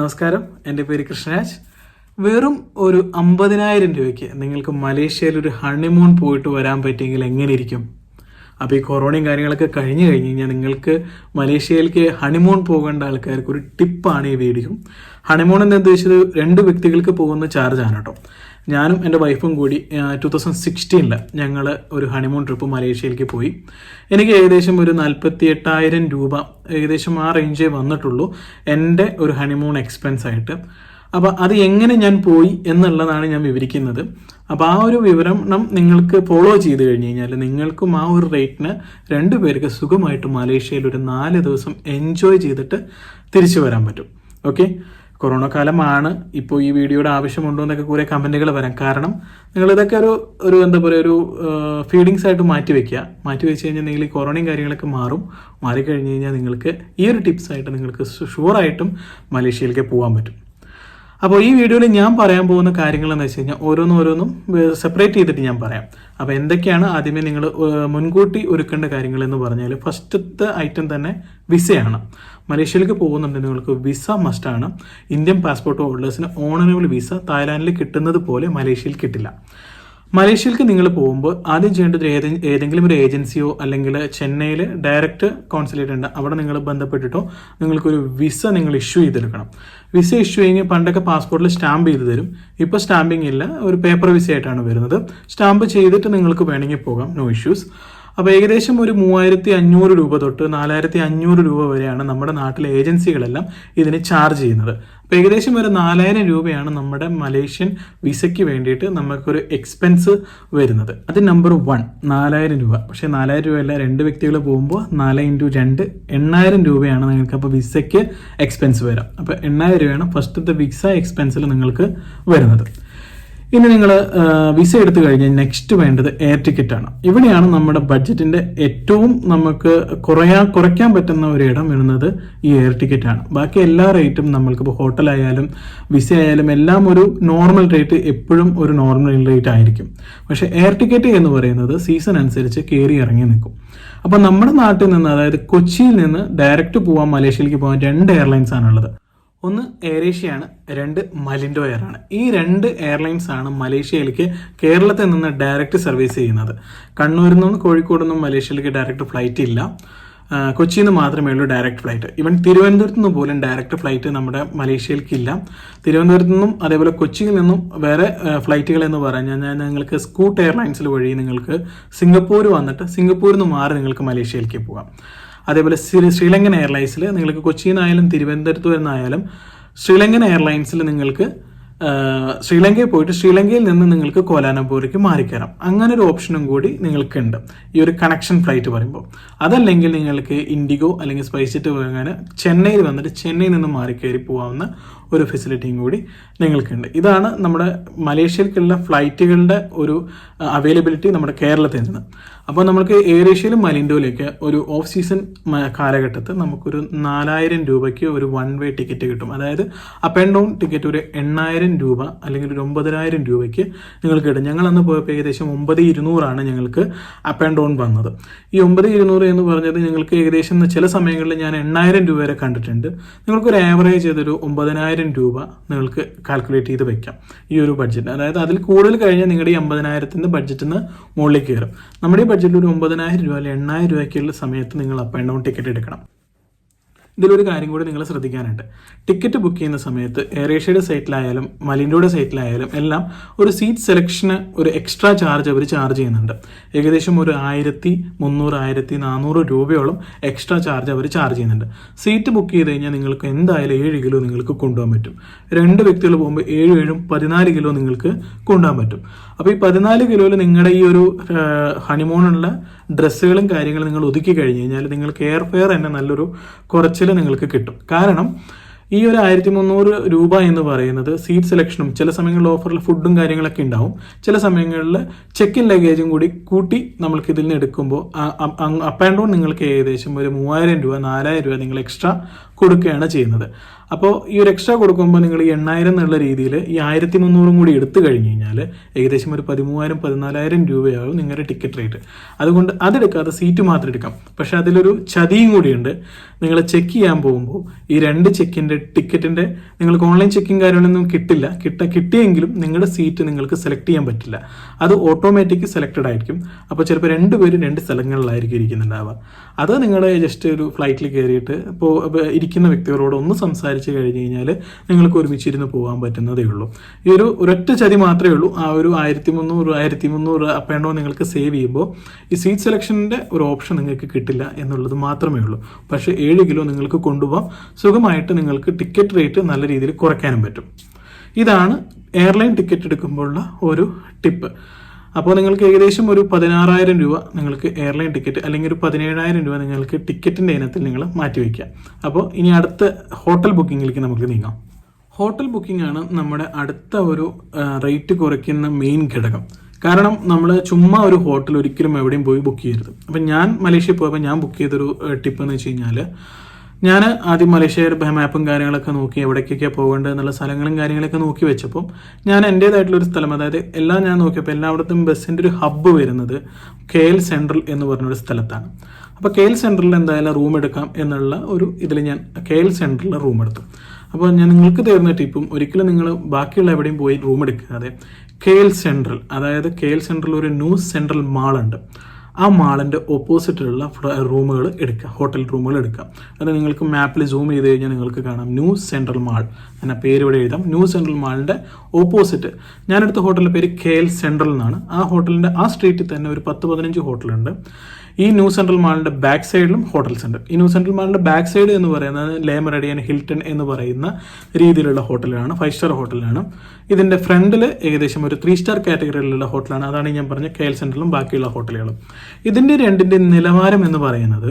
നമസ്കാരം, എൻ്റെ പേര് കൃഷ്ണരാജ്. വെറും ഒരു 50,000 രൂപയ്ക്ക് നിങ്ങൾക്ക് മലേഷ്യയിൽ ഒരു ഹണിമൂൺ പോയിട്ട് വരാൻ പറ്റിയെങ്കിൽ എങ്ങനെ ഇരിക്കും? അപ്പോൾ ഈ കൊറോണയും കാര്യങ്ങളൊക്കെ കഴിഞ്ഞ് കഴിഞ്ഞാൽ നിങ്ങൾക്ക് മലേഷ്യയിലേക്ക് ഹണിമൂൺ പോകേണ്ട ആൾക്കാർക്ക് ഒരു ടിപ്പാണ് ഈ വീഡിയോ. ഹണിമൂൺ എന്ന് ഉദ്ദേശിച്ചത് 2 വ്യക്തികൾക്ക് പോകുന്ന ചാർജാണ് കേട്ടോ. ഞാനും എൻ്റെ വൈഫും കൂടി 2016 ഞങ്ങൾ ഒരു ഹണിമൂൺ ട്രിപ്പ് മലേഷ്യയിലേക്ക് പോയി. എനിക്ക് ഏകദേശം ഒരു 48,000 രൂപ ഏകദേശം ആ റേഞ്ചേ വന്നിട്ടുള്ളൂ എൻ്റെ ഒരു ഹണിമൂൺ എക്സ്പെൻസ് ആയിട്ട്. അപ്പോൾ അത് എങ്ങനെ ഞാൻ പോയി എന്നുള്ളതാണ് ഞാൻ വിവരിക്കുന്നത്. അപ്പോൾ ആ ഒരു വിവരണം നിങ്ങൾക്ക് ഫോളോ ചെയ്ത് കഴിഞ്ഞ് കഴിഞ്ഞാൽ നിങ്ങൾക്കും ആ ഒരു റേറ്റിന് 2 പേർക്ക് സുഖമായിട്ട് മലേഷ്യയിൽ ഒരു 4 ദിവസം എൻജോയ് ചെയ്തിട്ട് തിരിച്ചു വരാൻ പറ്റും. ഓക്കെ, കൊറോണ കാലമാണ്. ഇപ്പോൾ ഈ വീഡിയോയുടെ ആവശ്യമുണ്ടോ എന്നൊക്കെ കുറേ കമൻറ്റുകൾ വരാം. കാരണം നിങ്ങളിതൊക്കെ ഒരു എന്താ പറയുക, ഒരു ഫീലിങ്സ് ആയിട്ട് മാറ്റി വെച്ച് കഴിഞ്ഞാൽ നിങ്ങൾ ഈ കൊറോണയും കാര്യങ്ങളൊക്കെ മാറിക്കഴിഞ്ഞ് കഴിഞ്ഞാൽ നിങ്ങൾക്ക് ഈ ഒരു ടിപ്സായിട്ട് നിങ്ങൾക്ക് ഷുവറായിട്ടും മലേഷ്യയിലേക്ക് പോകാൻ പറ്റും. അപ്പോൾ ഈ വീഡിയോയിൽ ഞാൻ പറയാൻ പോകുന്ന കാര്യങ്ങളെന്ന് വെച്ച് കഴിഞ്ഞാൽ ഓരോന്നും സെപ്പറേറ്റ് ചെയ്തിട്ട് ഞാൻ പറയാം. അപ്പോൾ എന്തൊക്കെയാണ് ആദ്യമേ നിങ്ങൾ മുൻകൂട്ടി ഒരുക്കേണ്ട കാര്യങ്ങളെന്ന് പറഞ്ഞാൽ ഫസ്റ്റത്തെ ഐറ്റം തന്നെ വിസയാണ്. മലേഷ്യയിലേക്ക് പോകുന്നുണ്ടെങ്കിൽ നിങ്ങൾക്ക് വിസ മസ്റ്റാണ്. ഇന്ത്യൻ പാസ്പോർട്ട് ഹോൾഡേഴ്സിന് ഓണറബിൾ വിസ തായ്ലാൻഡിൽ കിട്ടുന്നത് പോലെ മലേഷ്യയിൽ കിട്ടില്ല. മലേഷ്യയിലേക്ക് നിങ്ങൾ പോകുമ്പോൾ ആദ്യം ചെയ്യേണ്ടത് ഏതെങ്കിലും ഒരു ഏജൻസിയോ അല്ലെങ്കിൽ ചെന്നൈയിൽ ഡയറക്റ്റ് കോൺസുലേറ്റ് ഉണ്ട്, അവിടെ നിങ്ങൾ ബന്ധപ്പെട്ടിട്ടോ നിങ്ങൾക്കൊരു വിസ നിങ്ങൾ ഇഷ്യൂ ചെയ്തെടുക്കണം. വിസ ഇഷ്യൂ ചെയ്യുമ്പോൾ പണ്ടൊക്കെ പാസ്പോർട്ടിൽ സ്റ്റാമ്പ് ചെയ്ത് തരും. ഇപ്പോൾ സ്റ്റാമ്പിങ് ഇല്ല, ഒരു പേപ്പർ വിസ ആയിട്ടാണ് വരുന്നത്. സ്റ്റാമ്പ് ചെയ്തിട്ട് നിങ്ങൾക്ക് വേണമെങ്കിൽ പോകാം, നോ ഇഷ്യൂസ്. അപ്പോൾ ഏകദേശം ഒരു 3,500 രൂപ തൊട്ട് 4,500 രൂപ വരെയാണ് നമ്മുടെ നാട്ടിലെ ഏജൻസികളെല്ലാം ഇതിന് ചാർജ് ചെയ്യുന്നത്. അപ്പോൾ ഏകദേശം ഒരു 4,000 രൂപയാണ് നമ്മുടെ മലേഷ്യൻ വിസയ്ക്ക് വേണ്ടിയിട്ട് നമുക്കൊരു എക്സ്പെൻസ് വരുന്നത്. അത് നമ്പർ 1, 4,000 രൂപ. പക്ഷേ 4,000 രൂപയല്ല, 2 വ്യക്തികൾ പോകുമ്പോൾ 4 × 2 8,000 രൂപയാണ് നിങ്ങൾക്ക് അപ്പോൾ വിസയ്ക്ക് എക്സ്പെൻസ് വരാം. അപ്പോൾ 8,000 രൂപയാണ് ഫസ്റ്റത്തെ വിസ എക്സ്പെൻസിൽ നിങ്ങൾക്ക് വരുന്നത്. ഇനി നിങ്ങൾ വിസ എടുത്തു കഴിഞ്ഞാൽ നെക്സ്റ്റ് വേണ്ടത് എയർ ടിക്കറ്റാണ്. ഇവിടെയാണ് നമ്മുടെ ബഡ്ജറ്റിൻ്റെ ഏറ്റവും നമുക്ക് കുറയ്ക്കാൻ പറ്റുന്ന ഒരു ഇടം വരുന്നത് ഈ എയർ ടിക്കറ്റാണ്. ബാക്കി എല്ലാ റേറ്റും നമ്മൾക്കിപ്പോൾ ഹോട്ടലായാലും വിസ ആയാലും എല്ലാം ഒരു നോർമൽ റേറ്റ്, എപ്പോഴും ഒരു നോർമൽ റേറ്റ് ആയിരിക്കും. പക്ഷേ എയർ ടിക്കറ്റ് എന്ന് പറയുന്നത് സീസൺ അനുസരിച്ച് കയറി ഇറങ്ങി നിൽക്കും. അപ്പോൾ നമ്മുടെ നാട്ടിൽ നിന്ന്, അതായത് കൊച്ചിയിൽ നിന്ന് ഡയറക്റ്റ് പോകാൻ മലേഷ്യയിലേക്ക് പോകാൻ 2 എയർലൈൻസ് ആണുള്ളത്. ഒന്ന് എയർ ഏഷ്യയാണ്, 2 മലിൻഡോ എയർ ആണ്. ഈ 2 എയർലൈൻസ് ആണ് മലേഷ്യയിലേക്ക് കേരളത്തിൽ നിന്ന് ഡയറക്റ്റ് സർവീസ് ചെയ്യുന്നത്. കണ്ണൂരിൽ നിന്നും കോഴിക്കോട് നിന്നും മലേഷ്യയിലേക്ക് ഡയറക്റ്റ് ഫ്ലൈറ്റ് ഇല്ല. കൊച്ചിയിൽ നിന്ന് മാത്രമേ ഉള്ളൂ ഡയറക്റ്റ് ഫ്ലൈറ്റ്. ഈവൻ തിരുവനന്തപുരത്ത് നിന്ന് പോലും ഡയറക്റ്റ് ഫ്ലൈറ്റ് നമ്മുടെ മലേഷ്യയിലേക്ക് ഇല്ല. തിരുവനന്തപുരത്ത് നിന്നും അതേപോലെ കൊച്ചിയിൽ നിന്നും വേറെ ഫ്ലൈറ്റുകൾ എന്ന് പറഞ്ഞാൽ നിങ്ങൾക്ക് സ്കൂട്ട് എയർലൈൻസിൽ വഴി നിങ്ങൾക്ക് സിംഗപ്പൂർ വന്നിട്ട് സിംഗപ്പൂരിൽ നിന്ന് മാറി നിങ്ങൾക്ക് മലേഷ്യയിലേക്ക് പോകാം. അതേപോലെ ശ്രീലങ്കൻ എയർലൈൻസിൽ നിങ്ങൾക്ക് കൊച്ചിയിൽ നിന്നായാലും തിരുവനന്തപുരത്ത് നിന്നായാലും ശ്രീലങ്കൻ എയർലൈൻസിൽ നിങ്ങൾക്ക് ശ്രീലങ്കയിൽ പോയിട്ട് ശ്രീലങ്കയിൽ നിന്ന് നിങ്ങൾക്ക് കോലാലംപൂരിലേക്ക് മാറിക്കയറാം. അങ്ങനെ ഒരു ഓപ്ഷനും കൂടി നിങ്ങൾക്കുണ്ട് ഈ ഒരു കണക്ഷൻ ഫ്ലൈറ്റ് പറയുമ്പോൾ. അതല്ലെങ്കിൽ നിങ്ങൾക്ക് ഇൻഡിഗോ അല്ലെങ്കിൽ സ്പൈസ് ജെറ്റ് പോകാൻ ചെന്നൈയിൽ വന്നിട്ട് ചെന്നൈയിൽ നിന്ന് മാറിക്കയറി പോകാവുന്ന ഒരു ഫെസിലിറ്റിയും കൂടി നിങ്ങൾക്കുണ്ട്. ഇതാണ് നമ്മുടെ മലേഷ്യയിലേക്കുള്ള ഫ്ലൈറ്റുകളുടെ ഒരു അവൈലബിലിറ്റി നമ്മുടെ കേരളത്തിൽ നിന്ന്. അപ്പോൾ നമുക്ക് എയർ ഏഷ്യയിലും മലിൻഡോയിലേക്ക് ഒരു ഓഫ് സീസൺ കാലഘട്ടത്തിൽ നമുക്കൊരു 4,000 രൂപയ്ക്ക് ഒരു 1 വേ ടിക്കറ്റ് കിട്ടും. അതായത് അപ്പ് ആൻഡ് ഡൗൺ ടിക്കറ്റ് ഒരു 8,000 രൂപ അല്ലെങ്കിൽ ഒരു 9,000 രൂപയ്ക്ക് നിങ്ങൾക്ക് കിട്ടും. ഞങ്ങൾ അന്ന് പോയപ്പോൾ ഏകദേശം 9,200 ഞങ്ങൾക്ക് അപ്പ് ആൻഡ് ഡൗൺ വന്നത്. ഈ 9,200 എന്ന് പറഞ്ഞത് ഞങ്ങൾക്ക് ഏകദേശം ചില സമയങ്ങളിൽ ഞാൻ 8,000 രൂപ വരെ കണ്ടിട്ടുണ്ട്. നിങ്ങൾക്കൊരു ആവറേജ് ചെയ്തൊരു 9,000 രൂപ നിങ്ങൾക്ക് കാൽക്കുലേറ്റ് ചെയ്ത് വെക്കാം ഈ ഒരു ബഡ്ജറ്റ്. അതായത് അതിൽ കൂടുതൽ കഴിഞ്ഞാൽ നിങ്ങളുടെ ഈ 50,000 ബഡ്ജറ്റിൽ നിന്ന് മുകളിലേക്ക് കയറും. നമ്മുടെ ഈ ബഡ്ജറ്റിൽ ഒരു 9,000 രൂപ അല്ലെങ്കിൽ 8,000 രൂപയ്ക്കുള്ള സമയത്ത് നിങ്ങൾ അപ്പ് ആൻഡ് ഡൗൺ ടിക്കറ്റ് എടുക്കണം. ഇതിലൊരു കാര്യം കൂടി നിങ്ങൾ ശ്രദ്ധിക്കാനുണ്ട്. ടിക്കറ്റ് ബുക്ക് ചെയ്യുന്ന സമയത്ത് എയർ ഏഷ്യയുടെ സൈറ്റിലായാലും മലിൻഡോയുടെ സൈറ്റിലായാലും എല്ലാം ഒരു സീറ്റ് സെലക്ഷന് ഒരു എക്സ്ട്രാ ചാർജ് അവർ ചാർജ് ചെയ്യുന്നുണ്ട്. ഏകദേശം ഒരു 1,300 1,400 രൂപയോളം എക്സ്ട്രാ ചാർജ് അവർ ചാർജ് ചെയ്യുന്നുണ്ട്. സീറ്റ് ബുക്ക് ചെയ്ത് കഴിഞ്ഞാൽ നിങ്ങൾക്ക് എന്തായാലും 7 കിലോ നിങ്ങൾക്ക് കൊണ്ടുപോകാൻ പറ്റും. 2 വ്യക്തികൾ പോകുമ്പോൾ 7 14 കിലോ നിങ്ങൾക്ക് കൊണ്ടുപോകാൻ പറ്റും. അപ്പോൾ ഈ 14 കിലോയിൽ നിങ്ങളുടെ ഈ ഒരു ഹണിമൂണുള്ള ഡ്രസ്സുകളും കാര്യങ്ങളും നിങ്ങൾ ഒതുക്കി കഴിഞ്ഞ് കഴിഞ്ഞാൽ നിങ്ങൾക്ക് എയർ ഫെയർ തന്നെ നല്ലൊരു കുറച്ചിൽ നിങ്ങൾക്ക് കിട്ടും. കാരണം ഈ ഒരു 1,300 രൂപ എന്ന് പറയുന്നത് സീറ്റ് സെലക്ഷനും ചില സമയങ്ങളിൽ ഓഫറിൽ ഫുഡും കാര്യങ്ങളൊക്കെ ഉണ്ടാവും. ചില സമയങ്ങളിൽ ചെക്ക് ഇൻ ലഗേജും കൂടി കൂട്ടി നമ്മൾക്ക് ഇതിൽ നിന്ന് എടുക്കുമ്പോൾ അപ്പ് ആൻഡ് ഡൗൺ നിങ്ങൾക്ക് ഏകദേശം ഒരു 3,000 രൂപ 4,000 രൂപ നിങ്ങൾ എക്സ്ട്രാ കൊടുക്കുകയാണ് ചെയ്യുന്നത്. അപ്പോൾ ഈ ഒരു എക്സ്ട്രാ കൊടുക്കുമ്പോൾ നിങ്ങൾ ഈ 8,000 എന്നുള്ള രീതിയിൽ ഈ 1,300 കൂടി എടുത്തു കഴിഞ്ഞ് കഴിഞ്ഞാൽ ഏകദേശം ഒരു 13,000-14,000 രൂപയാകും നിങ്ങളുടെ ടിക്കറ്റ് റേറ്റ്. അതുകൊണ്ട് അതെടുക്കാതെ സീറ്റ് മാത്രം എടുക്കാം. പക്ഷെ അതിലൊരു ചതിയും കൂടിയുണ്ട്. നിങ്ങൾ ചെക്ക് ചെയ്യാൻ പോകുമ്പോൾ ഈ 2 ചെക്കിൻ്റെ ടിക്കറ്റിൻ്റെ നിങ്ങൾക്ക് ഓൺലൈൻ ചെക്കിങ് കാര്യങ്ങളൊന്നും കിട്ടിയെങ്കിലും നിങ്ങളുടെ സീറ്റ് നിങ്ങൾക്ക് സെലക്ട് ചെയ്യാൻ പറ്റില്ല. അത് ഓട്ടോമാറ്റിക് സെലക്റ്റഡ് ആയിരിക്കും. അപ്പോൾ ചിലപ്പോൾ 2 പേരും 2 സ്ഥലങ്ങളിലായിരിക്കും ഇരിക്കുന്നുണ്ടാവുക. അത് നിങ്ങൾ ജസ്റ്റ് ഒരു ഫ്ലൈറ്റിൽ കയറിയിട്ട് ഇപ്പോൾ ഇരിക്കുന്ന വ്യക്തികളോട് ഒന്ന് സംസാരിച്ച് കഴിഞ്ഞ് കഴിഞ്ഞാൽ നിങ്ങൾക്ക് ഒരുമിച്ചിരുന്ന് പോകാൻ പറ്റുന്നതേ ഉള്ളൂ. ഈ ഒരൊറ്റ ചതി മാത്രമേ ഉള്ളൂ. ആ ഒരു 1,300 അപ്പേണ്ടോ നിങ്ങൾക്ക് സേവ് ചെയ്യുമ്പോൾ ഈ സീറ്റ് സെലക്ഷൻ്റെ ഒരു ഓപ്ഷൻ നിങ്ങൾക്ക് കിട്ടില്ല എന്നുള്ളത് മാത്രമേ ഉള്ളൂ. പക്ഷേ 7 കിലോ നിങ്ങൾക്ക് കൊണ്ടുപോകാം. സുഖമായിട്ട് നിങ്ങൾക്ക് ടിക്കറ്റ് റേറ്റ് നല്ല രീതിയിൽ കുറയ്ക്കാനും പറ്റും. ഇതാണ് എയർലൈൻ ടിക്കറ്റ് എടുക്കുമ്പോഴുള്ള ഒരു ടിപ്പ്. അപ്പോൾ നിങ്ങൾക്ക് ഏകദേശം ഒരു 16,000 രൂപ നിങ്ങൾക്ക് എയർലൈൻ ടിക്കറ്റ് അല്ലെങ്കിൽ ഒരു 17,000 രൂപ നിങ്ങൾക്ക് ടിക്കറ്റിൻ്റെ ഇനത്തിൽ നിങ്ങൾ മാറ്റിവെക്കുക. അപ്പോൾ ഇനി അടുത്ത ഹോട്ടൽ ബുക്കിങ്ങിലേക്ക് നമുക്ക് നീങ്ങാം. ഹോട്ടൽ ബുക്കിംഗ് ആണ് നമ്മുടെ അടുത്ത ഒരു റേറ്റ് കുറയ്ക്കുന്ന മെയിൻ ഘടകം. കാരണം നമ്മൾ ചുമ്മാ ഒരു ഹോട്ടൽ ഒരിക്കലും എവിടെയും പോയി ബുക്ക് ചെയ്യരുത്. അപ്പം ഞാൻ മലേഷ്യയിൽ പോയപ്പോൾ ഞാൻ ബുക്ക് ചെയ്തൊരു ടിപ്പ് എന്ന് വെച്ച് കഴിഞ്ഞാൽ, ഞാൻ ആദ്യം മലേഷ്യയുടെ മാപ്പും കാര്യങ്ങളൊക്കെ നോക്കി എവിടേക്കൊക്കെയാണ് പോകേണ്ടത് എന്നുള്ള സ്ഥലങ്ങളും കാര്യങ്ങളൊക്കെ നോക്കി വെച്ചപ്പോൾ ഞാൻ എൻ്റേതായിട്ടുള്ളൊരു സ്ഥലം, അതായത് എല്ലാം ഞാൻ നോക്കിയപ്പോൾ എല്ലായിടത്തും ബസ്സിൻ്റെ ഒരു ഹബ്ബ് വരുന്നത് KL സെൻട്രൽ എന്ന് പറഞ്ഞൊരു സ്ഥലത്താണ്. അപ്പോൾ KL സെൻട്രലിൽ എന്തായാലും റൂം എടുക്കാം എന്നുള്ള ഒരു ഇതിൽ ഞാൻ KL സെൻട്രലിൽ റൂം എടുത്തു. അപ്പോൾ ഞാൻ നിങ്ങൾക്ക് തരുന്ന ടിപ്പും, ഒരിക്കലും നിങ്ങൾ ബാക്കിയുള്ള എവിടെയും പോയി റൂം എടുക്കാതെ KL സെൻട്രൽ, അതായത് KL സെൻട്രൽ ഒരു ന്യൂ സെൻട്രൽ മാളുണ്ട്, ആ മാളിൻ്റെ ഓപ്പോസിറ്റിലുള്ള റൂമുകൾ എടുക്കുക, ഹോട്ടൽ റൂമുകൾ എടുക്കുക. അത് നിങ്ങൾക്ക് മാപ്പിൽ സൂം ചെയ്ത് കഴിഞ്ഞാൽ നിങ്ങൾക്ക് കാണാം ന്യൂ സെൻട്രൽ മാൾ എന്ന പേര് ഇവിടെ എഴുതാം. ന്യൂ സെൻട്രൽ മാളിൻ്റെ ഓപ്പോസിറ്റ് ഞാനെടുത്ത ഹോട്ടലിൻ്റെ പേര് KL സെൻട്രൽ എന്നാണ്. ആ ഹോട്ടലിൻ്റെ ആ സ്ട്രീറ്റിൽ തന്നെ ഒരു 10-15 ഹോട്ടലുണ്ട്. ഈ ന്യൂ സെൻട്രൽ മാളിൻ്റെ ബാക്ക് സൈഡിലും ഹോട്ടൽസ് ഉണ്ട്. ഈ ന്യൂ സെൻട്രൽ മാളിൻ്റെ ബാക്ക് സൈഡ് എന്ന് പറയുന്നത് ലേ മെറിഡിയൻ, ഹിൽട്ടൺ എന്ന് പറയുന്ന രീതിയിലുള്ള ഹോട്ടലാണ്, 5 സ്റ്റാർ ഹോട്ടലാണ്. ഇതിൻ്റെ ഫ്രണ്ടിൽ ഏകദേശം ഒരു 3 സ്റ്റാർ കാറ്റഗറിയിലുള്ള ഹോട്ടലാണ്. അതാണ് ഞാൻ പറഞ്ഞ KL സെൻട്രലും ബാക്കിയുള്ള ഹോട്ടലുകളും. ഇതിൻ്റെ രണ്ടിൻ്റെ നിലവാരം എന്ന് പറയുന്നത്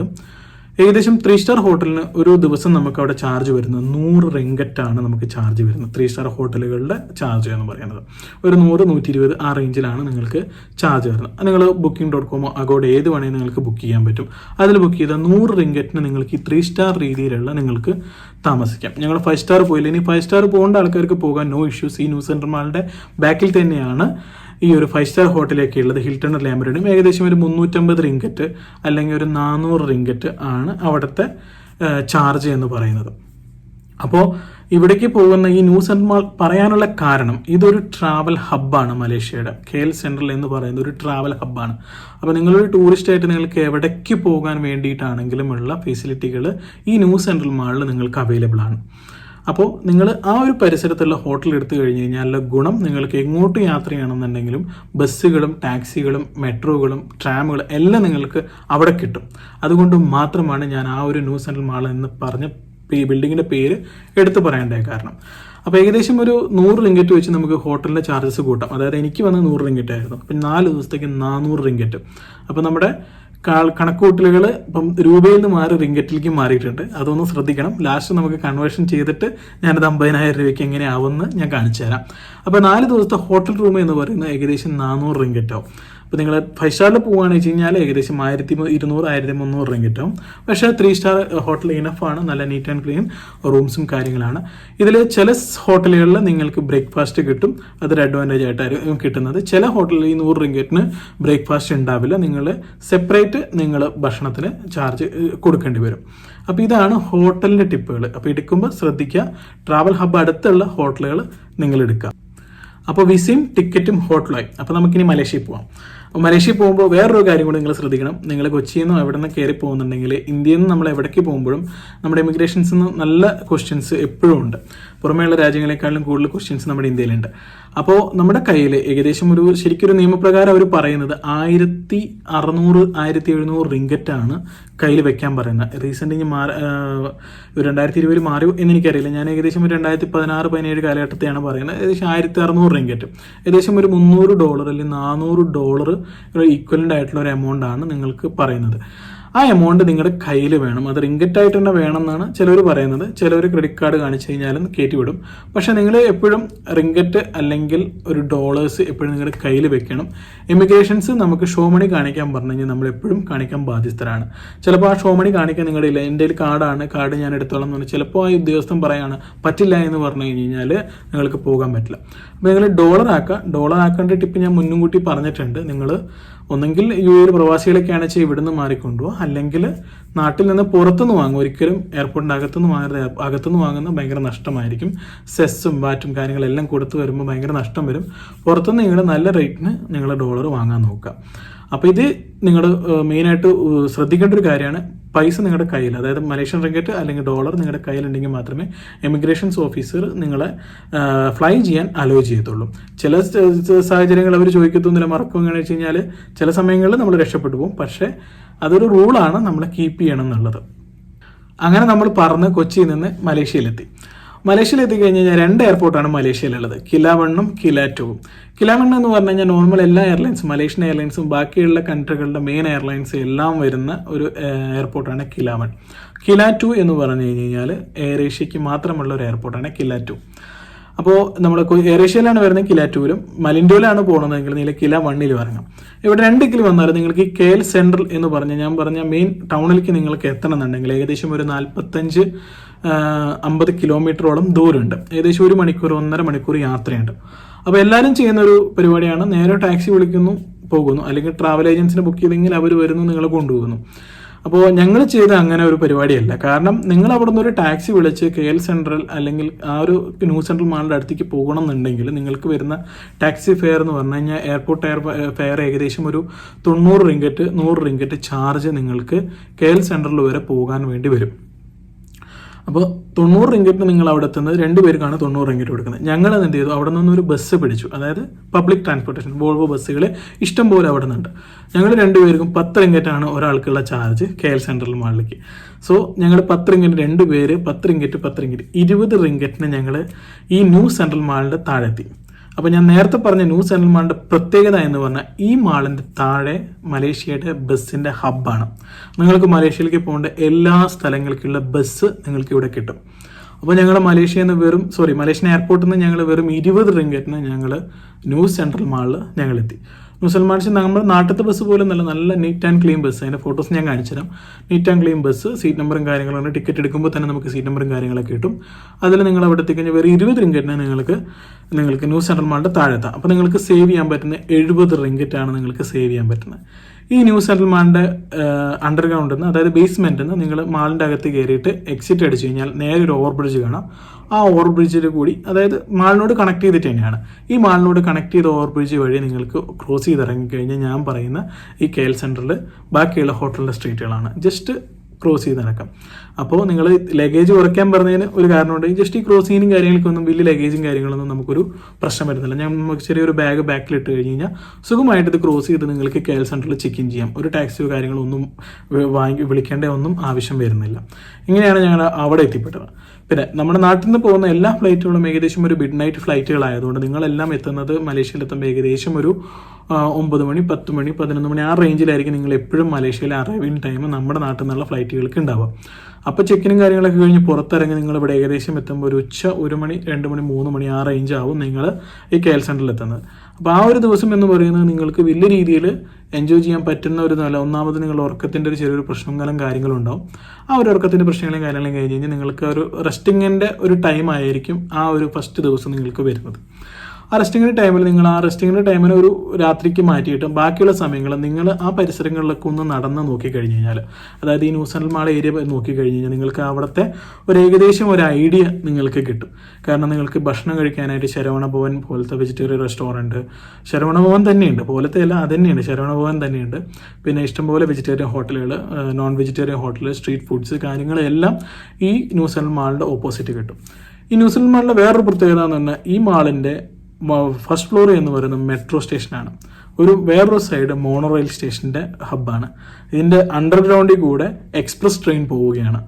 ഏകദേശം 3 സ്റ്റാർ ഹോട്ടലിന് ഒരു ദിവസം നമുക്ക് അവിടെ ചാർജ് വരുന്നത് 100 റിംഗറ്റാണ് നമുക്ക് ചാർജ് വരുന്നത്. 3 സ്റ്റാർ ഹോട്ടലുകളുടെ ചാർജ് എന്ന് പറയുന്നത് ഒരു 100-120 ആ റേഞ്ചിലാണ് നിങ്ങൾക്ക് ചാർജ് വരുന്നത്. നിങ്ങൾ booking.com അഗോഡ് ഏത് വേണമെങ്കിൽ നിങ്ങൾക്ക് ബുക്ക് ചെയ്യാൻ പറ്റും. അതിൽ ബുക്ക് ചെയ്താൽ 100 റിംഗറ്റിന് നിങ്ങൾക്ക് ഈ 3 സ്റ്റാർ രീതിയിലുള്ള നിങ്ങൾക്ക് താമസിക്കാം. ഞങ്ങൾ 5 സ്റ്റാർ പോയില്ല. ഇനി 5 സ്റ്റാർ പോകേണ്ട ആൾക്കാർക്ക് പോകാൻ നോ ഇഷ്യൂസ്. ഈ ന്യൂ സെൻട്രൽ മാളിൻ്റെ ബാക്കിൽ തന്നെയാണ് ഈ ഒരു 5 സ്റ്റാർ ഹോട്ടലൊക്കെ ഉള്ളത്. ഹിൽട്ടൺ, ലേ മെറിഡിയനും ഏകദേശം ഒരു 350 റിംഗറ്റ് അല്ലെങ്കിൽ ഒരു 400 റിംഗറ്റ് ആണ് അവിടുത്തെ ചാർജ് എന്ന് പറയുന്നത്. അപ്പോൾ ഇവിടേക്ക് പോകുന്ന ഈ ന്യൂ സെൻട്രൽ മാൾ പറയാനുള്ള കാരണം, ഇതൊരു ട്രാവൽ ഹബ്ബാണ്. മലേഷ്യയുടെ KL സെൻട്രൽ എന്ന് പറയുന്നത് ഒരു ട്രാവൽ ഹബ്ബാണ്. അപ്പോൾ നിങ്ങളൊരു ടൂറിസ്റ്റ് ആയിട്ട് നിങ്ങൾക്ക് എവിടേക്ക് പോകാൻ വേണ്ടിയിട്ടാണെങ്കിലും ഉള്ള ഫെസിലിറ്റികൾ ഈ ന്യൂ സെൻട്രൽ മാളിൽ നിങ്ങൾക്ക് അവൈലബിൾ ആണ്. അപ്പോൾ നിങ്ങൾ ആ ഒരു പരിസരത്തുള്ള ഹോട്ടൽ എടുത്തു കഴിഞ്ഞ് കഴിഞ്ഞാൽ ഗുണം, നിങ്ങൾക്ക് എങ്ങോട്ട് യാത്ര ചെയ്യണമെന്നുണ്ടെങ്കിലും ബസ്സുകളും ടാക്സികളും മെട്രോകളും ട്രാമുകളും എല്ലാം നിങ്ങൾക്ക് അവിടെ കിട്ടും. അതുകൊണ്ട് മാത്രമാണ് ഞാൻ ആ ഒരു ന്യൂ സെൻട്രൽ മാൾ എന്ന് പറഞ്ഞ ഈ ബിൽഡിങ്ങിൻ്റെ പേര് എടുത്തു പറയേണ്ട കാരണം. അപ്പോൾ ഏകദേശം ഒരു 100 റിംഗറ്റ് വെച്ച് നമുക്ക് ഹോട്ടലിൻ്റെ ചാർജസ് കൂട്ടാം. അതായത് എനിക്ക് വന്ന് 100 റിംഗറ്റ് ആയിരുന്നു. അപ്പം 4 ദിവസത്തേക്ക് 400 റിംഗറ്റ്. അപ്പോൾ നമ്മുടെ കണക്കുകൂട്ടലുകൾ ഇപ്പം രൂപയിൽ നിന്ന് മാറി റിംഗറ്റിലേക്ക് മാറിയിട്ടുണ്ട്. അതൊന്ന് ശ്രദ്ധിക്കണം. ലാസ്റ്റ് നമുക്ക് കൺവേർഷൻ ചെയ്തിട്ട് ഞാനത് 50,000 രൂപയ്ക്ക് എങ്ങനെയാവുമെന്ന് ഞാൻ കാണിച്ചു തരാം. അപ്പോൾ 4 ദിവസത്തെ ഹോട്ടൽ റൂം എന്ന് പറയുന്നത് ഏകദേശം 400 റിംഗറ്റ് ആവും. അപ്പോൾ നിങ്ങൾ 5 സ്റ്റാറിൽ പോകുകയാണെന്ന് വെച്ച് കഴിഞ്ഞാൽ ഏകദേശം 1,200-1,300 റിംഗറ്റ് ആവും. പക്ഷേ 3 സ്റ്റാർ ഹോട്ടൽ ഇനഫാണ്, നല്ല നീറ്റ് ആൻഡ് ക്ലീൻ റൂംസും കാര്യങ്ങളാണ്. ഇതിൽ ചില ഹോട്ടലുകളിൽ നിങ്ങൾക്ക് ബ്രേക്ക്ഫാസ്റ്റ് കിട്ടും, അതൊരു അഡ്വാൻറ്റേജ് ആയിട്ടായിരിക്കും കിട്ടുന്നത്. ചില ഹോട്ടലിൽ ഈ 100 റിംഗറ്റിന് ബ്രേക്ക്ഫാസ്റ്റ് ഉണ്ടാവില്ല, നിങ്ങൾ സെപ്പറേറ്റ് നിങ്ങൾ ഭക്ഷണത്തിന് ചാർജ് കൊടുക്കേണ്ടി വരും. അപ്പോൾ ഇതാണ് ഹോട്ടലിൻ്റെ ടിപ്പുകൾ. അപ്പോൾ എടുക്കുമ്പോൾ ശ്രദ്ധിക്കുക, ട്രാവൽ ഹബ്ബ് അടുത്തുള്ള ഹോട്ടലുകൾ നിങ്ങൾ എടുക്കുക. അപ്പോൾ വിസയും ടിക്കറ്റും ഹോട്ടലായി. അപ്പോൾ നമുക്കിനി മലേഷ്യയിൽ പോകാം. മലേഷ്യയിൽ പോകുമ്പോൾ വേറൊരു കാര്യം കൂടി നിങ്ങൾ ശ്രദ്ധിക്കണം. നിങ്ങൾ കൊച്ചിയിൽ നിന്നോ എവിടെ നിന്ന് കയറി പോകുന്നുണ്ടെങ്കിൽ ഇന്ത്യയിൽ നിന്ന് നമ്മൾ എവിടേക്ക് പോകുമ്പോഴും നമ്മുടെ ഇമിഗ്രേഷൻസിൽ നിന്ന് നല്ല ക്വസ്റ്റ്യൻസ് എപ്പോഴും ഉണ്ട്. പുറമേയുള്ള രാജ്യങ്ങളെക്കാളും കൂടുതൽ ക്വസ്റ്റ്യൻസ് നമ്മുടെ ഇന്ത്യയിലുണ്ട്. അപ്പോൾ നമ്മുടെ കയ്യിൽ ഏകദേശം ശരിക്കൊരു നിയമപ്രകാരം അവർ പറയുന്നത് 1,600-1,700 റിംഗറ്റാണ് കയ്യിൽ വെക്കാൻ പറയുന്നത്. റീസെൻ്റ് 2020 മാറിയോ എന്നെനിക്കറിയില്ല. ഞാൻ ഏകദേശം ഒരു 2016-17 കാലഘട്ടത്തെയാണ് പറയുന്നത്. ഏകദേശം 1,600 റിംഗറ്റ്, ഏകദേശം ഒരു $300 അല്ലെങ്കിൽ $400 ഈക്വലൻ്റ് ആയിട്ടുള്ള ഒരു എമൗണ്ട് ആണ് നിങ്ങൾക്ക് പറയുന്നത്. ആ എമൗണ്ട് നിങ്ങളുടെ കയ്യിൽ വേണം. അത് റിങ്കറ്റായിട്ട് തന്നെ വേണം എന്നാണ് ചിലർ പറയുന്നത്. ചിലർ ക്രെഡിറ്റ് കാർഡ് കാണിച്ചു കഴിഞ്ഞാലും കയറ്റി വിടും. പക്ഷെ നിങ്ങൾ എപ്പോഴും റിങ്കറ്റ് അല്ലെങ്കിൽ ഒരു ഡോളേഴ്സ് എപ്പോഴും നിങ്ങളുടെ കയ്യിൽ വെക്കണം. ഇമിഗ്രേഷൻസ് നമുക്ക് ഷോ മണി കാണിക്കാൻ പറഞ്ഞു കഴിഞ്ഞാൽ നമ്മൾ എപ്പോഴും കാണിക്കാൻ ബാധ്യസ്ഥരാണ്. ചിലപ്പോൾ ആ ഷോ മണി കാണിക്കാൻ നിങ്ങളുടെ ഇല്ല, എൻ്റെ കയ്യിൽ കാർഡാണ്, കാർഡ് ഞാൻ എടുത്തോളം എന്ന് പറഞ്ഞാൽ ചിലപ്പോൾ ആ ഉദ്യോഗസ്ഥൻ പറയാണ് പറ്റില്ല എന്ന് പറഞ്ഞു കഴിഞ്ഞാൽ നിങ്ങൾക്ക് പോകാൻ പറ്റില്ല. അപ്പോൾ നിങ്ങൾ ഡോളർ ആക്കേണ്ട ടിപ്പ് ഞാൻ മുന്നും കൂട്ടി പറഞ്ഞിട്ടുണ്ട്. നിങ്ങൾ ഒന്നെങ്കിൽ UAE പ്രവാസികളൊക്കെയാണ് വെച്ചാൽ ഇവിടുന്ന് മാറിക്കൊണ്ടുപോകുക, അല്ലെങ്കിൽ നാട്ടിൽ നിന്ന് പുറത്തുനിന്ന് വാങ്ങും. ഒരിക്കലും എയർപോർട്ടിൻ്റെ അകത്തുനിന്ന് വാങ്ങുന്നത് ഭയങ്കര നഷ്ടമായിരിക്കും. സെസ്സും വാറ്റും കാര്യങ്ങളെല്ലാം കൊടുത്ത് വരുമ്പോൾ ഭയങ്കര നഷ്ടം വരും. പുറത്തുനിന്ന് നിങ്ങൾ നല്ല റേറ്റിന് നിങ്ങൾ ഡോളർ വാങ്ങാൻ നോക്കുക. അപ്പോൾ ഇത് നിങ്ങൾ മെയിനായിട്ട് ശ്രദ്ധിക്കേണ്ട ഒരു കാര്യമാണ്. പൈസ നിങ്ങളുടെ കയ്യിൽ, അതായത് മലേഷ്യൻ റിങ്കറ്റ് അല്ലെങ്കിൽ ഡോളർ നിങ്ങളുടെ കയ്യിലുണ്ടെങ്കിൽ മാത്രമേ ഇമിഗ്രേഷൻസ് ഓഫീസർ നിങ്ങളെ ഫ്ലൈ ചെയ്യാൻ അലോ ചെയ്യത്തുള്ളൂ. ചില സാഹചര്യങ്ങൾ അവർ ചോദിക്കത്തൊന്നുമില്ല, മറക്കും. എങ്ങനെയാണെന്ന് വെച്ച് കഴിഞ്ഞാൽ ചില സമയങ്ങളിൽ നമ്മൾ രക്ഷപ്പെട്ടു പോകും. പക്ഷേ അതൊരു റൂളാണ്, നമ്മൾ കീപ്പ് ചെയ്യണം എന്നുള്ളത്. അങ്ങനെ നമ്മൾ പറന്ന് കൊച്ചിയിൽ നിന്ന് മലേഷ്യയിലെത്തി. മലേഷ്യയിൽ എത്തിക്കഴിഞ്ഞാൽ 2 എയർപോർട്ടാണ് മലേഷ്യയിലുള്ളത്, കില 1ഉം കില 2ഉം. കില 1 എന്ന് പറഞ്ഞു കഴിഞ്ഞാൽ നോർമൽ എല്ലാ എയർലൈൻസും, മലേഷ്യൻ എയർലൈൻസും ബാക്കിയുള്ള കൺട്രികളുടെ മെയിൻ എയർലൈൻസ് എല്ലാം വരുന്ന ഒരു എയർപോർട്ടാണ് കില 1. കില 2 എന്ന് പറഞ്ഞു കഴിഞ്ഞാൽ എയർ ഏഷ്യക്ക് മാത്രമുള്ള ഒരു എയർപോർട്ടാണ് കില 2. അപ്പോൾ നമ്മൾ എയർ ഏഷ്യയിലാണ് വരുന്നത് കില 2ലും, മലിൻഡോയിലാണ് പോകുന്നതെങ്കിൽ നിങ്ങൾ കില 1ലും ഇറങ്ങാം. ഇവിടെ 2 കിലോ വന്നാലും നിങ്ങൾക്ക് ഈ KL സെൻട്രൽ എന്ന് പറഞ്ഞ് ഞാൻ പറഞ്ഞ മെയിൻ ടൗണിലേക്ക് നിങ്ങൾക്ക് എത്തണം എന്നുണ്ടെങ്കിൽ ഏകദേശം ഒരു 45-50 കിലോമീറ്ററോളം ദൂരമുണ്ട്. ഏകദേശം 1 മണിക്കൂർ 1.5 മണിക്കൂർ യാത്രയുണ്ട്. അപ്പോൾ എല്ലാവരും ചെയ്യുന്ന ഒരു പരിപാടിയാണ്, നേരെ ടാക്സി വിളിക്കുന്നു പോകുന്നു, അല്ലെങ്കിൽ ട്രാവൽ ഏജൻസിനെ ബുക്ക് ചെയ്തെങ്കിൽ അവർ വരുന്നു നിങ്ങളെ കൊണ്ടുപോകുന്നു. അപ്പോൾ ഞങ്ങൾ ചെയ്ത അങ്ങനെ ഒരു പരിപാടിയല്ല. കാരണം നിങ്ങൾ അവിടെ നിന്ന് ഒരു ടാക്സി വിളിച്ച് KL സെൻട്രൽ അല്ലെങ്കിൽ ആ ഒരു ന്യൂ സെൻട്രൽ മാളിൻ്റെ അടുത്തേക്ക് പോകണം എന്നുണ്ടെങ്കിൽ നിങ്ങൾക്ക് വരുന്ന ടാക്സി ഫെയർ എന്ന് പറഞ്ഞു കഴിഞ്ഞാൽ എയർപോർട്ട് ഫെയർ ഏകദേശം ഒരു 90 റിങ്കറ്റ് 100 റിങ്കറ്റ് ചാർജ് നിങ്ങൾക്ക് KL സെൻട്രൽ വരെ പോകാൻ വേണ്ടി വരും. അപ്പോൾ 90 റിങ്കറ്റ് നിങ്ങൾ അവിടെ എത്തുന്നത് 2 പേർക്കാണ് 90 റിങ്കറ്റ് കൊടുക്കുന്നത്. ഞങ്ങൾ എന്ത് ചെയ്തു, അവിടെ നിന്നൊരു ബസ് പിടിച്ചു. അതായത് പബ്ലിക് ട്രാൻസ്പോർട്ടേഷൻ വോൾവോ ബസ്സുകൾ ഇഷ്ടം പോലെ അവിടെ നിന്നുണ്ട്. ഞങ്ങൾ 2 പേർക്കും 10 റിങ്കറ്റാണ് ഒരാൾക്കുള്ള ചാർജ് KL സെൻട്രൽ മാളിലേക്ക്. സോ ഞങ്ങൾ 10 റിങ്കറ്റ് 2 പേര് 10 റിങ്കറ്റ് 20 റിങ്കറ്റിന് ഞങ്ങൾ ഈ ന്യൂ സെൻട്രൽ മാളിൻ്റെ താഴെത്തി. അപ്പോൾ ഞാൻ നേരത്തെ പറഞ്ഞ ന്യൂ സെൻട്രൽ മാളിൻ്റെ പ്രത്യേകത എന്ന് പറഞ്ഞാൽ ഈ മാളിൻ്റെ താഴെ മലേഷ്യയുടെ ബസ്സിൻ്റെ ഹബ്ബാണ്. നിങ്ങൾക്ക് മലേഷ്യയിലേക്ക് പോകേണ്ട എല്ലാ സ്ഥലങ്ങൾക്കുള്ള ബസ് നിങ്ങൾക്ക് ഇവിടെ കിട്ടും. അപ്പോൾ ഞങ്ങൾ മലേഷ്യയിൽ നിന്ന് മലേഷ്യൻ എയർപോർട്ടിൽ നിന്ന് ഞങ്ങൾ വെറും 20 റിങ്കറ്റിന് ഞങ്ങൾ ന്യൂ സെൻട്രൽ മാളിൽ ഞങ്ങളെത്തി. മുസൽമാൻസ് നമ്മുടെ നാട്ടിലത്തെ ബസ് പോലും നല്ല നീറ്റ് ആൻഡ് ക്ലീൻ ബസ്. അതിൻ്റെ ഫോട്ടോസ് ഞാൻ കാണിച്ചു തരാം. Neat and clean bus, seat നമ്പറും കാര്യങ്ങളുണ്ട്. ടിക്കറ്റ് എടുക്കുമ്പോൾ തന്നെ നമുക്ക് സീറ്റ് നമ്പറും കാര്യങ്ങളൊക്കെ കിട്ടും. അതിൽ നിങ്ങൾ അവിടെ എത്തിക്കഴിഞ്ഞാൽ വെറും 20 റിങ്കറ്റിന് നിങ്ങൾക്ക് ന്യൂ സെൻട്രൽ മാളിൻ്റെ താഴെത്താം. അപ്പോൾ നിങ്ങൾക്ക് സേവ് ചെയ്യാൻ പറ്റുന്ന 70 റിങ്കറ്റാണ് നിങ്ങൾക്ക് സേവ് ചെയ്യാൻ പറ്റുന്നത്. ഈ ന്യൂ സെൻട്രൽ മാളിൻ്റെ അണ്ടർഗ്രൗണ്ടിൽ നിന്ന്, അതായത് ബേസ്മെൻറ്റിൽ നിന്ന് നിങ്ങൾ മാളിൻ്റെ അകത്ത് കയറിയിട്ട് എക്സിറ്റ് അടിച്ചു കഴിഞ്ഞാൽ നേരെ ഒരു ഓവർ ബ്രിഡ്ജ് കാണാം. ആ ഓവർ ബ്രിഡ്ജിൽ കൂടി, അതായത് മാളിനോട് കണക്ട് ചെയ്തിട്ട് തന്നെയാണ്, ഈ മാളിനോട് കണക്ട് ചെയ്ത ഓവർ ബ്രിഡ്ജ് വഴി നിങ്ങൾക്ക് ക്രോസ് ചെയ്ത് ഇറങ്ങിക്കഴിഞ്ഞാൽ ഞാൻ പറയുന്ന ഈ KL സെൻട്രൽ ബാക്കിയുള്ള ഹോട്ടലിൻ്റെ സ്ട്രീറ്റുകളാണ്. ജസ്റ്റ് ക്രോസ് ചെയ്ത് നടക്കാം. അപ്പോൾ നിങ്ങൾ ലഗേജ് കുറയ്ക്കാൻ പറഞ്ഞതിന് ഒരു കാരണമുണ്ട്. ജസ്റ്റ് ഈ ക്രോസിങ്ങിനും കാര്യങ്ങൾക്കൊന്നും വലിയ ലഗേജും കാര്യങ്ങളൊന്നും നമുക്കൊരു പ്രശ്നം വരുന്നില്ല. നമുക്ക് ചെറിയൊരു ബാഗ് ബാക്കിലിട്ട് കഴിഞ്ഞ് കഴിഞ്ഞാൽ സുഖമായിട്ട് ഇത് ക്രോസ് ചെയ്ത് നിങ്ങൾക്ക് KL സെൻട്രൽ ചെക്ക് ഇൻ ചെയ്യാം. ഒരു ടാക്സിയോ കാര്യങ്ങളോ ഒന്നും വിളിക്കേണ്ട ഒന്നും ആവശ്യം വരുന്നില്ല. ഇങ്ങനെയാണ് ഞങ്ങൾ അവിടെ എത്തിപ്പെട്ടത്. പിന്നെ നമ്മുടെ നാട്ടിൽ നിന്ന് പോകുന്ന എല്ലാ ഫ്ലൈറ്റുകളും ഏകദേശം ഒരു മിഡ് നൈറ്റ് ഫ്ലൈറ്റുകളായതുകൊണ്ട് നിങ്ങളെല്ലാം എത്തുന്നത് മലേഷ്യയിലെത്തുമ്പോൾ ഏകദേശം ഒരു 9 മണി 10 മണി 11 മണി ആ റേഞ്ചിലായിരിക്കും നിങ്ങൾ എപ്പോഴും മലേഷ്യയിലെ അറൈവിങ് ടൈം നമ്മുടെ നാട്ടിൽ നിന്നുള്ള ഫ്ലൈറ്റുകൾക്ക് ഉണ്ടാവുക. അപ്പോൾ ചെക്കിനും കാര്യങ്ങളൊക്കെ കഴിഞ്ഞ് പുറത്തിറങ്ങി നിങ്ങൾ ഇവിടെ ഏകദേശം എത്തുമ്പോൾ ഒരു ഉച്ച 1 മണി 2 മണി 3 മണി ആ റേഞ്ച് ആവും നിങ്ങൾ ഈ KL സെൻട്രലിൽ എത്തുന്നത്. അപ്പോൾ ആ ഒരു ദിവസം എന്ന് പറയുന്നത് നിങ്ങൾക്ക് വലിയ രീതിയിൽ എൻജോയ് ചെയ്യാൻ പറ്റുന്ന ഒരു ഒന്നാമത് നിങ്ങളുടെ ഉറക്കത്തിൻ്റെ ഒരു ചെറിയൊരു പ്രശ്നങ്ങളും കാര്യങ്ങളും ഉണ്ടാവും. ആ ഒരു ഉറക്കത്തിൻ്റെ പ്രശ്നങ്ങളും കാര്യങ്ങളും കഴിഞ്ഞ് കഴിഞ്ഞാൽ നിങ്ങൾക്ക് ഒരു റെസ്റ്റിങ്ങിൻ്റെ ഒരു ടൈം ആയിരിക്കും ആ ഒരു ഫസ്റ്റ് ദിവസം നിങ്ങൾക്ക് വരുന്നത്. ആ റെസ്റ്റിങ്ങിൻ്റെ ടൈമിൽ നിങ്ങൾ ആ റെസ്റ്റിങ്ങിൻ്റെ ടൈമിന് ഒരു രാത്രിക്ക് മാറ്റിയിട്ട് ബാക്കിയുള്ള സമയങ്ങൾ നിങ്ങൾ ആ പരിസരങ്ങളിലൊക്കെ ഒന്ന് നടന്ന് നോക്കിക്കഴിഞ്ഞ് കഴിഞ്ഞാൽ, അതായത് ഈ ന്യൂ സെൻട്രൽ മാൾ ഏരിയ നോക്കിക്കഴിഞ്ഞ് കഴിഞ്ഞാൽ നിങ്ങൾക്ക് അവിടുത്തെ ഒരു ഏകദേശം ഒരു ഐഡിയ നിങ്ങൾക്ക് കിട്ടും. കാരണം നിങ്ങൾക്ക് ഭക്ഷണം കഴിക്കാനായിട്ട് ശരവണ ഭവൻ പോലത്തെ വെജിറ്റേറിയൻ റെസ്റ്റോറൻറ്റ്, ശരവണ ഭവൻ തന്നെയുണ്ട്, പോലത്തെ അല്ല അത് തന്നെയാണ്, ശരവണ ഭവൻ തന്നെയുണ്ട്. പിന്നെ ഇഷ്ടംപോലെ വെജിറ്റേറിയൻ ഹോട്ടലുകൾ, non vegetarian hotel, street foods കാര്യങ്ങളെല്ലാം ഈ ന്യൂ സെൻട്രൽ മാളിൻ്റെ ഓപ്പോസിറ്റ് കിട്ടും. ഈ ന്യൂ സെൻട്രൽ മാളിൻ്റെ വേറൊരു പ്രത്യേകത എന്ന് പറഞ്ഞാൽ ഈ മാളിൻ്റെ ഫസ്റ്റ് ഫ്ലോർ എന്ന് പറയുന്നത് മെട്രോ സ്റ്റേഷനാണ്. വേറൊരു സൈഡ് മോണോ റെയിൽ സ്റ്റേഷൻ്റെ ഹബ്ബാണ്. ഇതിൻ്റെ അണ്ടർഗ്രൗണ്ടിൽ കൂടെ എക്സ്പ്രസ് ട്രെയിൻ പോവുകയാണ്.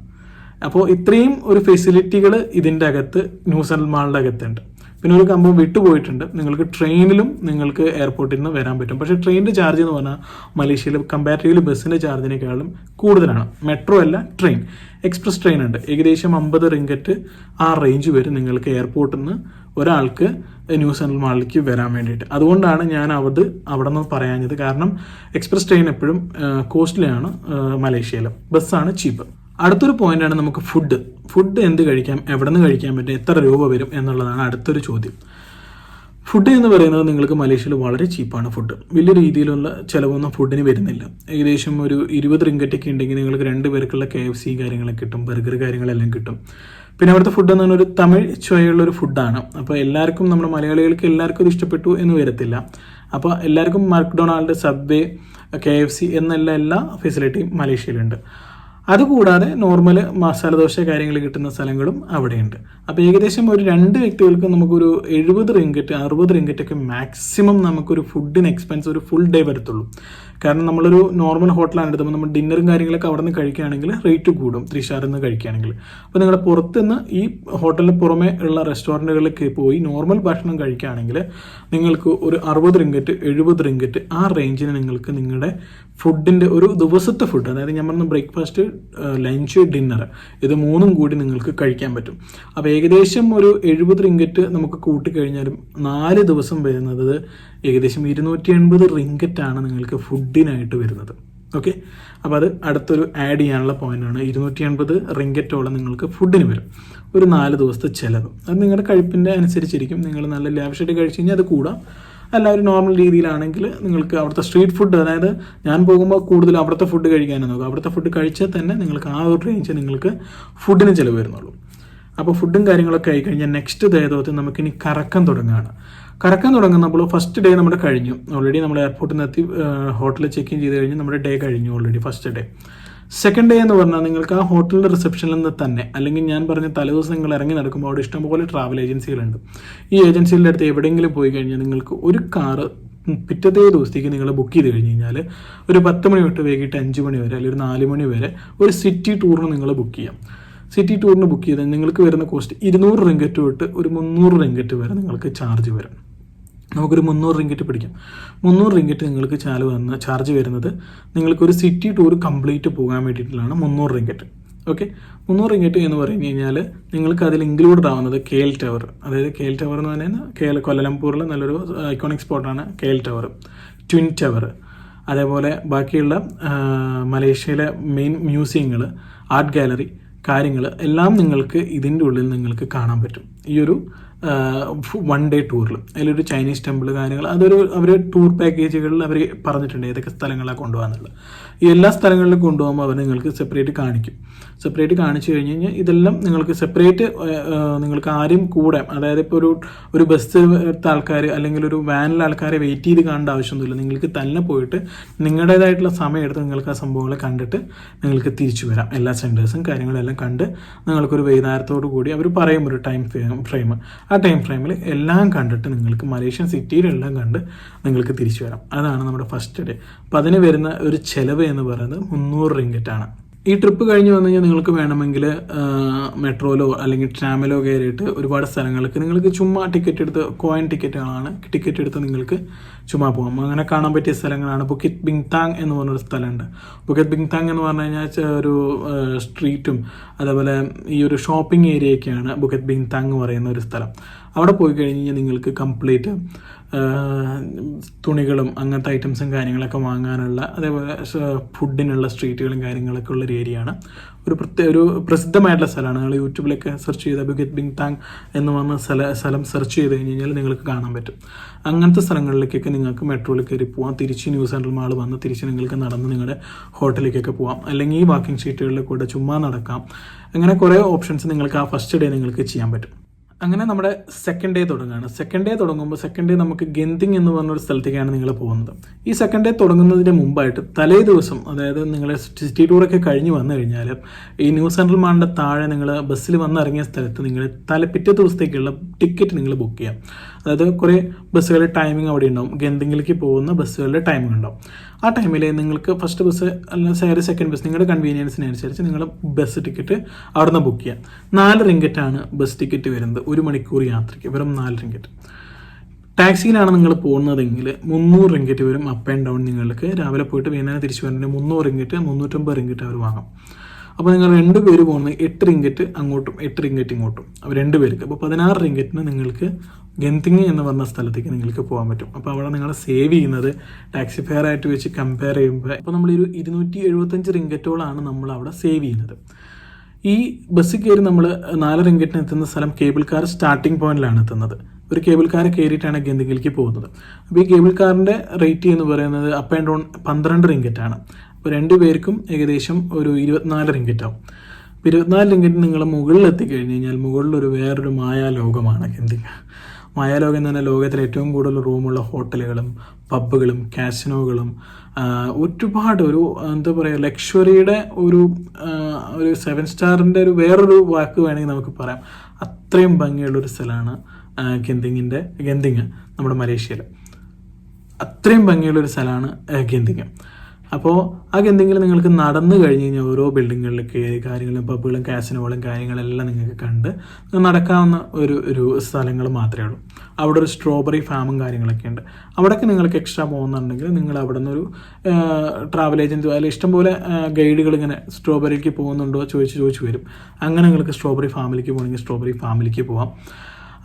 അപ്പോൾ ഇത്രയും ഒരു ഫെസിലിറ്റികൾ ഇതിൻ്റെ അകത്ത് ന്യൂ സെൻട്രൽ മാളിൻ്റെ അകത്തുണ്ട്. പിന്നെ ഒരു സംഭവം വിട്ടുപോയിട്ടുണ്ട്, നിങ്ങൾക്ക് ട്രെയിനിലും നിങ്ങൾക്ക് എയർപോർട്ടിൽ നിന്ന് വരാൻ പറ്റും. പക്ഷേ ട്രെയിനിൻ്റെ ചാർജ് എന്ന് പറഞ്ഞാൽ മലേഷ്യയിൽ കമ്പാരിറ്റീവ്ലി ബസ്സിൻ്റെ ചാർജിനേക്കാളും കൂടുതലാണ്. മെട്രോ അല്ല, ട്രെയിൻ, എക്സ്പ്രസ് ട്രെയിൻ ഉണ്ട്. ഏകദേശം 50 റിംഗറ്റ് ആ റേഞ്ച് വരും നിങ്ങൾക്ക് എയർപോർട്ടിൽ നിന്ന് ഒരാൾക്ക് ന്യൂ സെൻട്രൽ മാളിലേക്ക് വരാൻ വേണ്ടിയിട്ട്. അതുകൊണ്ടാണ് ഞാൻ അവിടെ നിന്ന് പറയാഞ്ഞത്. കാരണം എക്സ്പ്രസ് ട്രെയിൻ എപ്പോഴും കോസ്റ്റ്ലിയാണ് മലേഷ്യയിൽ, ബസ്സാണ് ചീപ്പ്. അടുത്തൊരു പോയിന്റാണ് നമുക്ക് ഫുഡ് എന്ത് കഴിക്കാം, എവിടെ നിന്ന് കഴിക്കാൻ പറ്റും, എത്ര രൂപ വരും എന്നുള്ളതാണ് അടുത്തൊരു ചോദ്യം. ഫുഡ് എന്ന് പറയുന്നത് നിങ്ങൾക്ക് മലേഷ്യയിൽ വളരെ ചീപ്പാണ്. ഫുഡ് വലിയ രീതിയിലുള്ള ചിലവൊന്നും ഫുഡിന് വരുന്നില്ല. ഏകദേശം ഒരു 20 റിംഗറ്റൊക്കെ ഉണ്ടെങ്കിൽ നിങ്ങൾക്ക് 2 പേർക്കുള്ള KFC കാര്യങ്ങളൊക്കെ കിട്ടും, ബർഗർ കാര്യങ്ങളെല്ലാം കിട്ടും. പിന്നെ അവിടുത്തെ ഫുഡ് എന്ന് പറഞ്ഞാൽ ഒരു തമിഴ് ചുവയുള്ളൊരു ഫുഡാണ്. അപ്പോൾ എല്ലാവർക്കും, നമ്മുടെ മലയാളികൾക്ക് എല്ലാവർക്കും ഇത് ഇഷ്ടപ്പെട്ടു എന്ന് വരത്തില്ല. അപ്പോൾ എല്ലാവർക്കും മക്ഡൊണാൾഡ്, സബ്വേ, KFC എന്നുള്ള എല്ലാ ഫെസിലിറ്റിയും മലേഷ്യയിലുണ്ട്. അതുകൂടാതെ നോർമൽ മസാല ദോശ കാര്യങ്ങൾ കിട്ടുന്ന സ്ഥലങ്ങളും അവിടെയുണ്ട്. അപ്പോൾ ഏകദേശം ഒരു 2 വ്യക്തികൾക്ക് നമുക്കൊരു 70 റിംഗറ്റ് 60 റിംഗറ്റൊക്കെ മാക്സിമം നമുക്കൊരു ഫുഡിന് എക്സ്പെൻസ് ഒരു ഫുൾ ഡേ വരത്തുള്ളൂ. കാരണം നമ്മളൊരു നോർമൽ ഹോട്ടലാണ് എടുത്തപ്പോൾ നമ്മൾ ഡിന്നറും കാര്യങ്ങളൊക്കെ അവിടെ നിന്ന് കഴിക്കുകയാണെങ്കിൽ റേറ്റ് കൂടും, 3 സ്റ്റാറിൽ നിന്ന് കഴിക്കുകയാണെങ്കിൽ. അപ്പോൾ നിങ്ങളുടെ പുറത്തുനിന്ന് ഈ ഹോട്ടലിന് പുറമെ ഉള്ള റെസ്റ്റോറൻറ്റുകളിലേക്ക് പോയി നോർമൽ ഭക്ഷണം കഴിക്കുകയാണെങ്കിൽ നിങ്ങൾക്ക് ഒരു 60 റിംഗറ്റ് 70 റിംഗറ്റ് ആ റേഞ്ചിന് നിങ്ങൾക്ക് നിങ്ങളുടെ ഫുഡിൻ്റെ ഒരു ദിവസത്തെ ഫുഡ്, അതായത് ഞാൻ പറഞ്ഞ ബ്രേക്ക്ഫാസ്റ്റ്, ലഞ്ച്, ഡിന്നർ, ഇത് 3ഉം കൂടി നിങ്ങൾക്ക് കഴിക്കാൻ പറ്റും. അപ്പോൾ ഏകദേശം ഒരു 70 റിംഗറ്റ് നമുക്ക് കൂട്ടിക്കഴിഞ്ഞാലും 4 ദിവസം വരുന്നത് ഏകദേശം 280 റിംഗറ്റാണ് നിങ്ങൾക്ക് ഫുഡിനായിട്ട് വരുന്നത്. ഓക്കെ, അപ്പോൾ അത് അടുത്തൊരു ആഡ് ചെയ്യാനുള്ള പോയിന്റാണ്. 280 റിംഗറ്റോളം നിങ്ങൾക്ക് ഫുഡിന് വരും ഒരു 4 ദിവസത്തെ ചിലവ്. അത് നിങ്ങളുടെ കഴിപ്പിൻ്റെ അനുസരിച്ചിരിക്കും. നിങ്ങൾ നല്ല ലാവിഷായിട്ട് കഴിച്ച് കഴിഞ്ഞാൽ അത് കൂടാം. അല്ല, ഒരു നോർമൽ രീതിയിലാണെങ്കിൽ നിങ്ങൾക്ക് അവിടുത്തെ സ്ട്രീറ്റ് ഫുഡ്, അതായത് ഞാൻ പോകുമ്പോൾ കൂടുതൽ അവിടുത്തെ ഫുഡ് കഴിക്കാനും നോക്കുക. അവിടുത്തെ ഫുഡ് കഴിച്ചാൽ തന്നെ നിങ്ങൾക്ക് ആ ഒരു റേഞ്ച് നിങ്ങൾക്ക് ഫുഡിന് ചിലവ് വരുന്നുള്ളൂ. അപ്പോൾ ഫുഡും കാര്യങ്ങളൊക്കെ ആയി കഴിഞ്ഞാൽ നെക്സ്റ്റ് ദിവസം നമുക്കിനി കറക്കം തുടങ്ങുകയാണ്. കറക്കം തുടങ്ങുമ്പോൾ ഫസ്റ്റ് ഡേ നമ്മുടെ കഴിഞ്ഞു. ഓൾറെഡി നമ്മൾ എയർപോർട്ടിൽ നിന്ന് എത്തി ഹോട്ടലിൽ ചെക്ക് ഇൻ ചെയ്ത് കഴിഞ്ഞ് നമ്മുടെ ഡേ കഴിഞ്ഞു already, first day. Second day എന്ന് പറഞ്ഞാൽ നിങ്ങൾക്ക് ആ ഹോട്ടലിൻ്റെ റിസപ്ഷനിൽ നിന്ന് തന്നെ, അല്ലെങ്കിൽ ഞാൻ പറഞ്ഞ തലേദിവസം നിങ്ങൾ ഇറങ്ങി നടക്കുമ്പോൾ അവിടെ ഇഷ്ടംപോലെ ട്രാവൽ ഏജൻസികളുണ്ട്. ഈ ഏജൻസികളുടെ അടുത്ത് എവിടെയെങ്കിലും പോയി കഴിഞ്ഞാൽ നിങ്ങൾക്ക് ഒരു കാറ് പിറ്റത്തെ ദിവസത്തേക്ക് നിങ്ങൾ ബുക്ക് ചെയ്ത് കഴിഞ്ഞ് കഴിഞ്ഞാൽ ഒരു 10 മണി തൊട്ട് വൈകിട്ട് 5 മണി വരെ അല്ലെങ്കിൽ ഒരു 4 മണി വരെ ഒരു സിറ്റി ടൂറിന് നിങ്ങൾ ബുക്ക് ചെയ്യാം. സിറ്റി ടൂറിന് ബുക്ക് ചെയ്താൽ നിങ്ങൾക്ക് വരുന്ന കോസ്റ്റ് 200 റിംഗറ്റ് തൊട്ട് ഒരു 300 റിംഗറ്റ് വരെ നിങ്ങൾക്ക് ചാർജ് വരും. നമുക്കൊരു 300 റിംഗറ്റ് പിടിക്കാം. 300 റിംഗറ്റ് നിങ്ങൾക്ക് ചാർജ് വരുന്നത് നിങ്ങൾക്കൊരു സിറ്റി ടൂർ കംപ്ലീറ്റ് പോകാൻ വേണ്ടിയിട്ടുള്ളതാണ് 300 റിംഗറ്റ്. ഓക്കെ, 300 റിംഗറ്റ് എന്ന് പറഞ്ഞു കഴിഞ്ഞാൽ നിങ്ങൾക്ക് അതിൽ ഇൻക്ലൂഡഡ് ആവുന്നത് KL ടവർ. അതായത് KL ടവർ എന്ന് പറഞ്ഞാൽ കൊല്ലലംപൂരിൽ നല്ലൊരു ഐക്കോണിക് സ്പോട്ടാണ് KL ടവർ, ട്വിൻ ടവർ, അതേപോലെ ബാക്കിയുള്ള മലേഷ്യയിലെ മെയിൻ മ്യൂസിയങ്ങൾ, ആർട്ട് ഗാലറി കാര്യങ്ങൾ എല്ലാം നിങ്ങൾക്ക് ഇതിൻ്റെ ഉള്ളിൽ നിങ്ങൾക്ക് കാണാൻ പറ്റും ഈ ഒരു 1 ഡേ ടൂറിൽ. അതിലൊരു ചൈനീസ് ടെമ്പിൾ കാര്യങ്ങൾ, അവർ ടൂർ പാക്കേജുകളിൽ അവർ പറഞ്ഞിട്ടുണ്ട് ഏതൊക്കെ സ്ഥലങ്ങളാണ് കൊണ്ടുപോകാന്നുള്ളത്. ഈ എല്ലാ സ്ഥലങ്ങളിലും കൊണ്ടുപോകുമ്പോൾ അവർ നിങ്ങൾക്ക് സെപ്പറേറ്റ് കാണിക്കും. സെപ്പറേറ്റ് കാണിച്ചു കഴിഞ്ഞ് കഴിഞ്ഞാൽ ഇതെല്ലാം നിങ്ങൾക്ക് സെപ്പറേറ്റ് നിങ്ങൾക്ക് ആരും കൂടെ, അതായത് ഇപ്പോൾ ഒരു ബസ് എടുത്ത ആൾക്കാർ അല്ലെങ്കിൽ ഒരു വാനിലെ ആൾക്കാരെ വെയിറ്റ് ചെയ്ത് കാണേണ്ട ആവശ്യമൊന്നുമില്ല. നിങ്ങൾക്ക് തന്നെ പോയിട്ട് നിങ്ങളുടേതായിട്ടുള്ള സമയം എടുത്ത് നിങ്ങൾക്ക് ആ സംഭവങ്ങൾ കണ്ടിട്ട് നിങ്ങൾക്ക് തിരിച്ചു വരാം. എല്ലാ സെൻറ്റേഴ്സും കാര്യങ്ങളെല്ലാം കണ്ട് നിങ്ങൾക്കൊരു വൈകുന്നേരത്തോടു കൂടി അവർ പറയും ഒരു ടൈം ഫ്രെയിം, ആ ടൈം ഫ്രെയിമിൽ എല്ലാം കണ്ടിട്ട് നിങ്ങൾക്ക് മലേഷ്യൻ സിറ്റിയിലെല്ലാം കണ്ട് നിങ്ങൾക്ക് തിരിച്ചു വരാം. അതാണ് നമ്മുടെ ഫസ്റ്റ് ഡേ. അപ്പോൾ അതിന് വരുന്ന ഒരു ചിലവ് എന്ന് പറയുന്നത് 300 റിംഗറ്റാണ്. ഈ ട്രിപ്പ് കഴിഞ്ഞ് വന്നു കഴിഞ്ഞാൽ നിങ്ങൾക്ക് വേണമെങ്കിൽ മെട്രോയിലോ അല്ലെങ്കിൽ ട്രാമിലോ കയറിയിട്ട് ഒരുപാട് സ്ഥലങ്ങൾക്ക് നിങ്ങൾക്ക് ചുമ്മാ ടിക്കറ്റ് എടുത്ത്, കോയിൻ ടിക്കറ്റുകളാണ്, ടിക്കറ്റ് എടുത്ത് നിങ്ങൾക്ക് ചുമ്മാ പോകാം. അങ്ങനെ കാണാൻ പറ്റിയ സ്ഥലങ്ങളാണ് ബുക്കിറ്റ് ബിങ്താങ് എന്ന് പറഞ്ഞൊരു സ്ഥലമുണ്ട്. ബുക്കിറ്റ് ബിങ്താങ് എന്ന് പറഞ്ഞു കഴിഞ്ഞാൽ ഒരു സ്ട്രീറ്റും അതേപോലെ ഈ ഒരു ഷോപ്പിംഗ് ഏരിയയൊക്കെയാണ് ബുക്കിറ്റ് ബിങ്താങ് എന്ന് പറയുന്ന ഒരു സ്ഥലം. അവിടെ പോയി കഴിഞ്ഞ് കഴിഞ്ഞാൽ നിങ്ങൾക്ക് കംപ്ലീറ്റ് തുണികളും അങ്ങനത്തെ ഐറ്റംസും കാര്യങ്ങളൊക്കെ വാങ്ങാനുള്ള, അതേപോലെ ഫുഡിനുള്ള സ്ട്രീറ്റുകളും കാര്യങ്ങളൊക്കെ ഉള്ളൊരു ഏരിയയാണ്. ഒരു പ്രസിദ്ധമായിട്ടുള്ള സ്ഥലമാണ്. നിങ്ങൾ യൂട്യൂബിലൊക്കെ സെർച്ച് ചെയ്താൽ ബുക്കിറ്റ് ബിങ്താങ് എന്ന് പറഞ്ഞ സ്ഥലം സെർച്ച് ചെയ്ത് കഴിഞ്ഞ് കഴിഞ്ഞാൽ നിങ്ങൾക്ക് കാണാൻ പറ്റും. അങ്ങനത്തെ സ്ഥലങ്ങളിലേക്കൊക്കെ നിങ്ങൾക്ക് മെട്രോയിൽ കയറി പോകാം. തിരിച്ച് ന്യൂ സെൻട്രൽ മാൾ വന്ന് തിരിച്ച് നിങ്ങൾക്ക് നടന്ന് നിങ്ങളുടെ ഹോട്ടലിലേക്കൊക്കെ പോകാം. അല്ലെങ്കിൽ ഈ വാക്കിംഗ് സ്ട്രീറ്റുകളിൽ കൂടെ ചുമ്മാ നടക്കാം. അങ്ങനെ കുറേ ഓപ്ഷൻസ് നിങ്ങൾക്ക് ആ ഫസ്റ്റ് ഡേ നിങ്ങൾക്ക് ചെയ്യാൻ പറ്റും. അങ്ങനെ നമ്മുടെ സെക്കൻഡ് ഡേ തുടങ്ങുകയാണ്. സെക്കൻഡ് ഡേ നമുക്ക് ഗെന്തിങ് എന്ന് പറഞ്ഞൊരു സ്ഥലത്തേക്കാണ് നിങ്ങൾ പോകുന്നത്. ഈ സെക്കൻഡ് ഡേ തുടങ്ങുന്നതിന് മുമ്പായിട്ട് തലേ ദിവസം, അതായത് നിങ്ങൾ സിറ്റി ടൂറൊക്കെ കഴിഞ്ഞ് വന്നു കഴിഞ്ഞാൽ ഈ ന്യൂ സെൻട്രൽ മാളിൻ്റെ താഴെ നിങ്ങൾ ബസ്സിൽ വന്നിറങ്ങിയ സ്ഥലത്ത് നിങ്ങൾ പിറ്റേ ദിവസത്തേക്കുള്ള ടിക്കറ്റ് നിങ്ങൾ ബുക്ക് ചെയ്യാം. അതായത് കുറേ ബസ്സുകളുടെ ടൈമിംഗ് അവിടെ ഉണ്ടാവും. ഗെന്തിങ്ങിലേക്ക് പോകുന്ന ബസ്സുകളുടെ ടൈമിംഗ് ഉണ്ടാവും. ആ ടൈമിൽ നിങ്ങൾക്ക് ഫസ്റ്റ് ബസ് അല്ലെങ്കിൽ സെക്കൻഡ് ബസ് നിങ്ങളുടെ കൺവീനിയൻസിനനുസരിച്ച് നിങ്ങൾ ബസ് ടിക്കറ്റ് അവിടെ നിന്ന് ബുക്ക് ചെയ്യാം. 4 റിങ്കറ്റാണ് ബസ് ടിക്കറ്റ് വരുന്നത് 1 മണിക്കൂർ യാത്രയ്ക്ക്, വെറും 4 റിങ്കറ്റ്. ടാക്സിയിലാണ് നിങ്ങൾ പോകുന്നതെങ്കിൽ 300 റിങ്കറ്റ് വരും അപ്പ് ആൻഡ് ഡൗൺ. നിങ്ങൾക്ക് രാവിലെ പോയിട്ട് വൈകുന്നേരം തിരിച്ചു വരുന്നതിന് 300 റിങ്കറ്റ് 350 റിങ്കറ്റ് അവർ വാങ്ങും. അപ്പോൾ നിങ്ങൾ 2 പേര് പോകുന്നത് 8 റിങ്കറ്റ് അങ്ങോട്ടും 8 റിങ്കറ്റ് ഇങ്ങോട്ടും, അപ്പോൾ 2 പേർക്ക്. അപ്പോൾ 16 റിങ്കറ്റിന് നിങ്ങൾക്ക് ഗന്തിങ് എന്ന് പറഞ്ഞ സ്ഥലത്തേക്ക് നിങ്ങൾക്ക് പോകാൻ പറ്റും. അപ്പോൾ അവിടെ നിങ്ങൾ സേവ് ചെയ്യുന്നത് ടാക്സി ഫെയർ ആയിട്ട് വെച്ച് കമ്പയർ ചെയ്യുമ്പോൾ ഇപ്പോൾ നമ്മളൊരു 275 റിങ്കറ്റോളാണ് നമ്മൾ അവിടെ സേവ് ചെയ്യുന്നത്. ഈ ബസ്സിൽ കയറി നമ്മൾ 4 റിങ്കറ്റിന് എത്തുന്ന സ്ഥലം കേബിൾ കാർ സ്റ്റാർട്ടിംഗ് പോയിന്റിലാണ് എത്തുന്നത്. ഒരു കേബിൾ കാർ കയറിയിട്ടാണ് ഗന്തിങ്ങിലേക്ക് പോകുന്നത്. അപ്പോൾ ഈ കേബിൾ കാറിൻ്റെ റേറ്റ് എന്ന് പറയുന്നത് അപ്പ് ആൻഡ് ഡൗൺ 12 റിങ്കറ്റാണ്. അപ്പോൾ 2 പേർക്കും ഏകദേശം ഒരു 24 റിങ്കറ്റ് ആവും. അപ്പോൾ 24 റിങ്കറ്റ് നിങ്ങൾ മുകളിൽ എത്തിക്കഴിഞ്ഞ് കഴിഞ്ഞാൽ മുകളിലൊരു വേറൊരു മായാലോകമാണ് ഗന്തിങ്. മായാലോകം എന്ന് പറഞ്ഞാൽ ലോകത്തിലെ ഏറ്റവും കൂടുതൽ റൂമുള്ള ഹോട്ടലുകളും പബ്ബുകളും കാസിനോകളും ഒരുപാട് ഒരു എന്താ പറയുക ലക്ഷറിയുടെ ഒരു 7 സ്റ്റാറിൻ്റെ ഒരു വേറൊരു വാക്ക് വേണമെങ്കിൽ നമുക്ക് പറയാം. അത്രയും ഭംഗിയുള്ളൊരു സ്ഥലമാണ് ഗന്തിങ് നമ്മുടെ മലേഷ്യയിൽ. അത്രയും ഭംഗിയുള്ളൊരു സ്ഥലമാണ് ഗന്തിങ്. അപ്പോൾ ആ ഗന്തിങ്ങിൽ നിങ്ങൾക്ക് നടന്നു കഴിഞ്ഞ് കഴിഞ്ഞാൽ ഓരോ ബിൽഡിങ്ങുകളിൽ കയറി കാര്യങ്ങളും പബ്ബുകളും കാസിനോകളും കാര്യങ്ങളെല്ലാം നിങ്ങൾക്ക് കണ്ട് നടക്കാവുന്ന ഒരു സ്ഥലങ്ങൾ മാത്രമേ ഉള്ളൂ. അവിടെ ഒരു സ്ട്രോബെറി ഫാമും കാര്യങ്ങളൊക്കെ ഉണ്ട്. അവിടേക്ക് നിങ്ങൾക്ക് എക്സ്ട്രാ പോകുന്നുണ്ടെങ്കിൽ നിങ്ങൾ അവിടെ നിന്നൊരു ട്രാവൽ ഏജൻറ്റ് അല്ലെങ്കിൽ ഇഷ്ടംപോലെ ഗൈഡുകൾ ഇങ്ങനെ സ്ട്രോബെറിക്ക് പോകുന്നുണ്ടോ ചോദിച്ച് വരും. അങ്ങനെ നിങ്ങൾക്ക് സ്ട്രോബെറി ഫാമിലേക്ക് പോകണമെങ്കിൽ സ്ട്രോബെറി ഫാമിലേക്ക് പോകാം.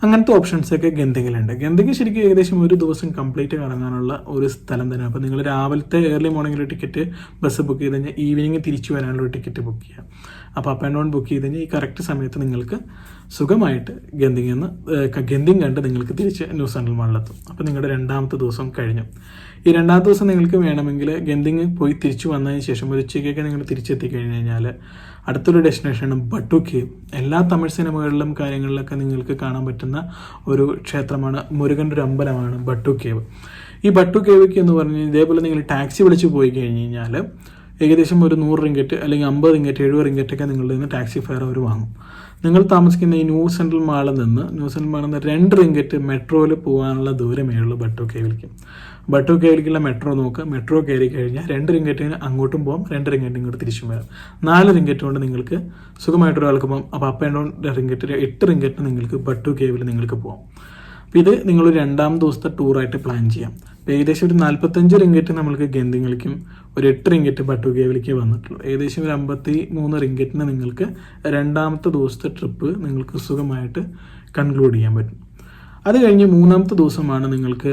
അങ്ങനത്തെ ഓപ്ഷൻസൊക്കെ ഗന്തിങ്ങിലുണ്ട്. ഗന്തിങ് ശരിക്കും ഏകദേശം ഒരു ദിവസം കംപ്ലീറ്റ് കറങ്ങാനുള്ള ഒരു സ്ഥലം തന്നെയാണ്. അപ്പോൾ നിങ്ങൾ രാവിലത്തെ ഏർലി മോർണിംഗിൽ ടിക്കറ്റ് ബസ് ബുക്ക് ചെയ്ത് കഴിഞ്ഞാൽ ഈവനിങ് തിരിച്ചു വരാനുള്ള ഒരു ടിക്കറ്റ് ബുക്ക് ചെയ്യാം. അപ്പോൾ അപ്പ് ആൻഡ് ഡൗൺ ബുക്ക് ചെയ്ത് കഴിഞ്ഞാൽ ഈ കറക്റ്റ് സമയത്ത് നിങ്ങൾക്ക് സുഖമായിട്ട് ഗന്തിങ് കണ്ട് നിങ്ങൾക്ക് തിരിച്ച് ന്യൂ സെൻട്രൽ മാളിലെത്തും. അപ്പോൾ നിങ്ങളുടെ 2ാമത്തെ ദിവസം കഴിഞ്ഞു. ഈ 2ാമത്തെ ദിവസം നിങ്ങൾക്ക് വേണമെങ്കിൽ ഗന്തിങ് പോയി തിരിച്ചു വന്നതിന് ശേഷം ഒരു ഉച്ചയ്ക്കൊക്കെ നിങ്ങൾ തിരിച്ചെത്തി കഴിഞ്ഞ് കഴിഞ്ഞാൽ അടുത്തൊരു ഡെസ്റ്റിനേഷനാണ് ബട്ടു കേവ്. എല്ലാ തമിഴ് സിനിമകളിലും കാര്യങ്ങളിലൊക്കെ നിങ്ങൾക്ക് കാണാൻ പറ്റുന്ന ഒരു ക്ഷേത്രമാണ്, മുരുകൻ്റെ ഒരു അമ്പലമാണ് ബട്ടു കേവ്. ഈ ബട്ടു കേവിക്ക് എന്ന് പറഞ്ഞാൽ ഇതേപോലെ നിങ്ങൾ ടാക്സി വിളിച്ച് പോയി കഴിഞ്ഞ് കഴിഞ്ഞാൽ ഏകദേശം ഒരു 100 റിങ്കറ്റ് അല്ലെങ്കിൽ 50 റിങ്കറ്റ് 70 റിങ്കറ്റൊക്കെ നിങ്ങളുടെ നിന്ന് ടാക്സി ഫെയർ അവർ വാങ്ങും. നിങ്ങൾ താമസിക്കുന്ന ഈ ന്യൂ സെൻട്രൽ മാളിൽ നിന്ന് 2 റിങ്കറ്റ് മെട്രോയിൽ പോകാനുള്ള ദൂരമേ ഉള്ളൂ ബട്ടു കേവിലേക്ക്. ബട്ടു കേവിലേക്കുള്ള മെട്രോ നോക്കുക. മെട്രോ കയറി കഴിഞ്ഞാൽ 2 റിങ്കറ്റിന് അങ്ങോട്ടും പോകാം, 2 റിങ്കറ്റ് ഇങ്ങോട്ട് തിരിച്ചും വരാം. 4 റിങ്കറ്റ് കൊണ്ട് നിങ്ങൾക്ക് സുഖമായിട്ടൊരാൾക്ക് പോകാം. അപ്പോൾ അപ്പ് ആൻഡ് ഡൗൺ റിങ്കറ്റ് 8 റിങ്കറ്റിന് നിങ്ങൾക്ക് ബട്ടു കേവിൽ നിങ്ങൾക്ക് പോകാം. അപ്പോൾ ഇത് നിങ്ങളൊരു 2ാം ദിവസത്തെ ടൂറായിട്ട് പ്ലാൻ ചെയ്യാം. അപ്പോൾ ഏകദേശം ഒരു 45 റിങ്കറ്റ് നമ്മൾക്ക് ഗന്തിങ്ങിലേക്കും ഒരു 8 റിങ്കറ്റ് ബട്ടു കേവിലേക്ക് വന്നിട്ടുള്ളൂ. ഏകദേശം ഒരു 53 റിങ്കറ്റിന് നിങ്ങൾക്ക് 2ാമത്തെ ദിവസത്തെ ട്രിപ്പ് നിങ്ങൾക്ക് സുഖമായിട്ട് കൺക്ലൂഡ് ചെയ്യാൻ പറ്റും. അത് കഴിഞ്ഞ് 3ാമത്തെ ദിവസമാണ് നിങ്ങൾക്ക്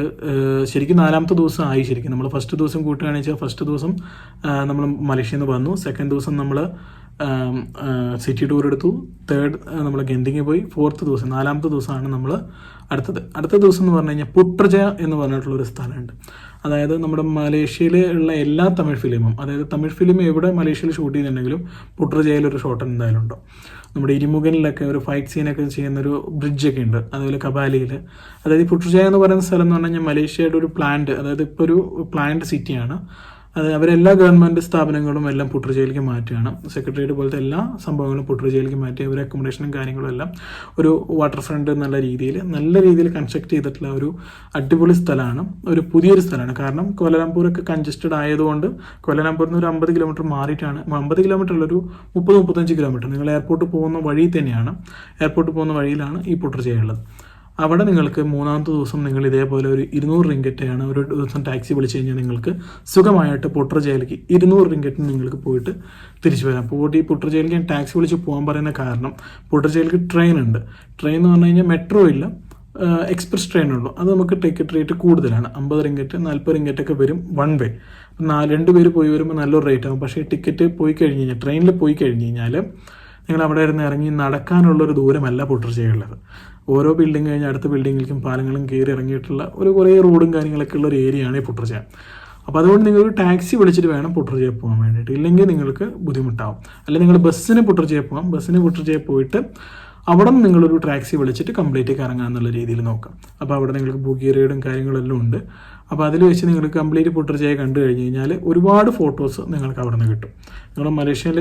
ശരിക്കും 4ാമത്തെ ദിവസം ആയി. ശരിക്കും നമ്മൾ ഫസ്റ്റ് ദിവസം കൂട്ടുകയാണെന്ന് വെച്ചാൽ ഫസ്റ്റ് ദിവസം നമ്മൾ മലേഷ്യയിൽ നിന്ന് വന്നു, സെക്കൻഡ് ദിവസം നമ്മൾ സിറ്റി ടൂർ എടുത്തു, തേർഡ് നമ്മൾ ഗന്തിങ്ങിൽ പോയി, 4th ദിവസം 4ാമത്തെ ദിവസമാണ് നമ്മൾ അടുത്ത ദിവസം എന്ന് പറഞ്ഞു കഴിഞ്ഞാൽ പുട്രജയ എന്ന് പറഞ്ഞിട്ടുള്ളൊരു സ്ഥലമുണ്ട്. അതായത് നമ്മുടെ മലേഷ്യയിൽ ഉള്ള എല്ലാ തമിഴ് ഫിലിമും, അതായത് തമിഴ് ഫിലിം എവിടെ മലേഷ്യയിൽ ഷൂട്ട് ചെയ്യുന്നുണ്ടെങ്കിലും പുട്രജയയിലൊരു ഷോട്ട് എന്തായാലും ഉണ്ടോ. നമ്മുടെ ഇരുമുഖനിലൊക്കെ ഒരു ഫൈറ്റ് സീനൊക്കെ ചെയ്യുന്നൊരു ബ്രിഡ്ജൊക്കെ ഉണ്ട്. അതുപോലെ കബാലിയിൽ, അതായത് ഈ പുട്രജയ എന്ന് പറയുന്ന സ്ഥലം എന്ന് പറഞ്ഞു കഴിഞ്ഞാൽ മലേഷ്യയുടെ ഒരു പ്ലാന്റ്, അതായത് ഇപ്പോൾ ഒരു പ്ലാന്റ് സിറ്റിയാണ്. അത് അവരെല്ലാ ഗവൺമെൻറ് സ്ഥാപനങ്ങളും എല്ലാം പുട്രജയിലേക്ക് മാറ്റുകയാണ്. സെക്രട്ടേറിയറ്റ് പോലത്തെ എല്ലാ സംഭവങ്ങളും പുട്രജയിലേക്ക് മാറ്റി അവർ അക്കോമഡേഷനും കാര്യങ്ങളും എല്ലാം ഒരു വാട്ടർ ഫ്രണ്ട് നല്ല രീതിയിൽ കൺസ്ട്രക്ട് ചെയ്തിട്ടുള്ള ഒരു അടിപൊളി സ്ഥലമാണ്, ഒരു പുതിയൊരു സ്ഥലമാണ്. കാരണം കോലാലംപൂരൊക്കെ കൺജസ്റ്റഡ് ആയതുകൊണ്ട് കോലാലംപൂരിൽ നിന്ന് ഒരു 50 കിലോമീറ്റർ മാറിയിട്ടാണ്, 50 കിലോമീറ്റർ ഉള്ള ഒരു 30-35 കിലോമീറ്റർ നിങ്ങൾ എയർപോർട്ട് പോകുന്ന വഴി തന്നെയാണ്, എയർപോർട്ട് പോകുന്ന വഴിയിലാണ് ഈ പുട്രജയ ഉള്ളത്. അവിടെ നിങ്ങൾക്ക് 3ാമത്തെ ദിവസം നിങ്ങൾ ഇതേപോലെ ഒരു 200 റിങ്കറ്റാണ് ഒരു ദിവസം ടാക്സി വിളിച്ച് കഴിഞ്ഞാൽ നിങ്ങൾക്ക് സുഖമായിട്ട് പുട്രജയിലേക്ക് 200 റിങ്കറ്റിന് നിങ്ങൾക്ക് പോയിട്ട് തിരിച്ചു വരാം. പോയിട്ട് ഈ പുട്രജയിലേക്ക് ടാക്സി വിളിച്ച് പോകാൻ പറയുന്ന കാരണം പുട്രജയിലേക്ക് ട്രെയിൻ ഉണ്ട്. ട്രെയിൻ എന്ന് പറഞ്ഞു കഴിഞ്ഞാൽ മെട്രോ ഇല്ല, എക്സ്പ്രസ് ട്രെയിൻ ഉള്ളൂ. അത് നമുക്ക് ടിക്കറ്റ് റേറ്റ് കൂടുതലാണ്, 50 റിങ്കറ്റ് 40 റിങ്കറ്റൊക്കെ വരും വൺ വേ. 2 പേര് പോയി വരുമ്പോൾ നല്ലൊരു റേറ്റ് ആകും. പക്ഷേ ടിക്കറ്റ് പോയി കഴിഞ്ഞ് കഴിഞ്ഞാൽ ട്രെയിനിൽ പോയി കഴിഞ്ഞ് കഴിഞ്ഞാൽ നിങ്ങൾ അവിടെ ഇരുന്ന് ഇറങ്ങി നടക്കാനുള്ളൊരു ദൂരമല്ല പുട്രജയുള്ളത്. ഓരോ ബിൽഡിംഗ് കഴിഞ്ഞ് അടുത്ത ബിൽഡിങ്ങിലേക്കും പാലങ്ങളും കയറി ഇറങ്ങിയിട്ടുള്ള കുറേ റോഡും കാര്യങ്ങളൊക്കെ ഉള്ള ഒരു ഏരിയയാണ് ഈ പുട്രജയ. അപ്പോൾ അതുകൊണ്ട് നിങ്ങളൊരു ടാക്സി വിളിച്ചിട്ട് വേണം പുട്രജയ പോകാൻ വേണ്ടിയിട്ട്, ഇല്ലെങ്കിൽ നിങ്ങൾക്ക് ബുദ്ധിമുട്ടാവും. അല്ലെങ്കിൽ നിങ്ങൾ ബസ്സിന് പുട്രജയ പോകാം, ബസ്സിന് പുട്രജയ പോയിട്ട് അവിടെ നിന്ന് നിങ്ങളൊരു ടാക്സി വിളിച്ചിട്ട് കംപ്ലീറ്റ് കറങ്ങാമെന്നുള്ള രീതിയിൽ നോക്കാം. അപ്പോൾ അവിടെ നിങ്ങൾക്ക് ബുഗി റൈഡും കാര്യങ്ങളെല്ലാം ഉണ്ട്. അപ്പോൾ അതിൽ വെച്ച് നിങ്ങൾ കംപ്ലീറ്റ് പുട്രജയ കണ്ടു കഴിഞ്ഞ് കഴിഞ്ഞാൽ ഒരുപാട് ഫോട്ടോസ് നിങ്ങൾക്ക് അവിടെ നിന്ന് കിട്ടും. നിങ്ങൾ മലേഷ്യയിൽ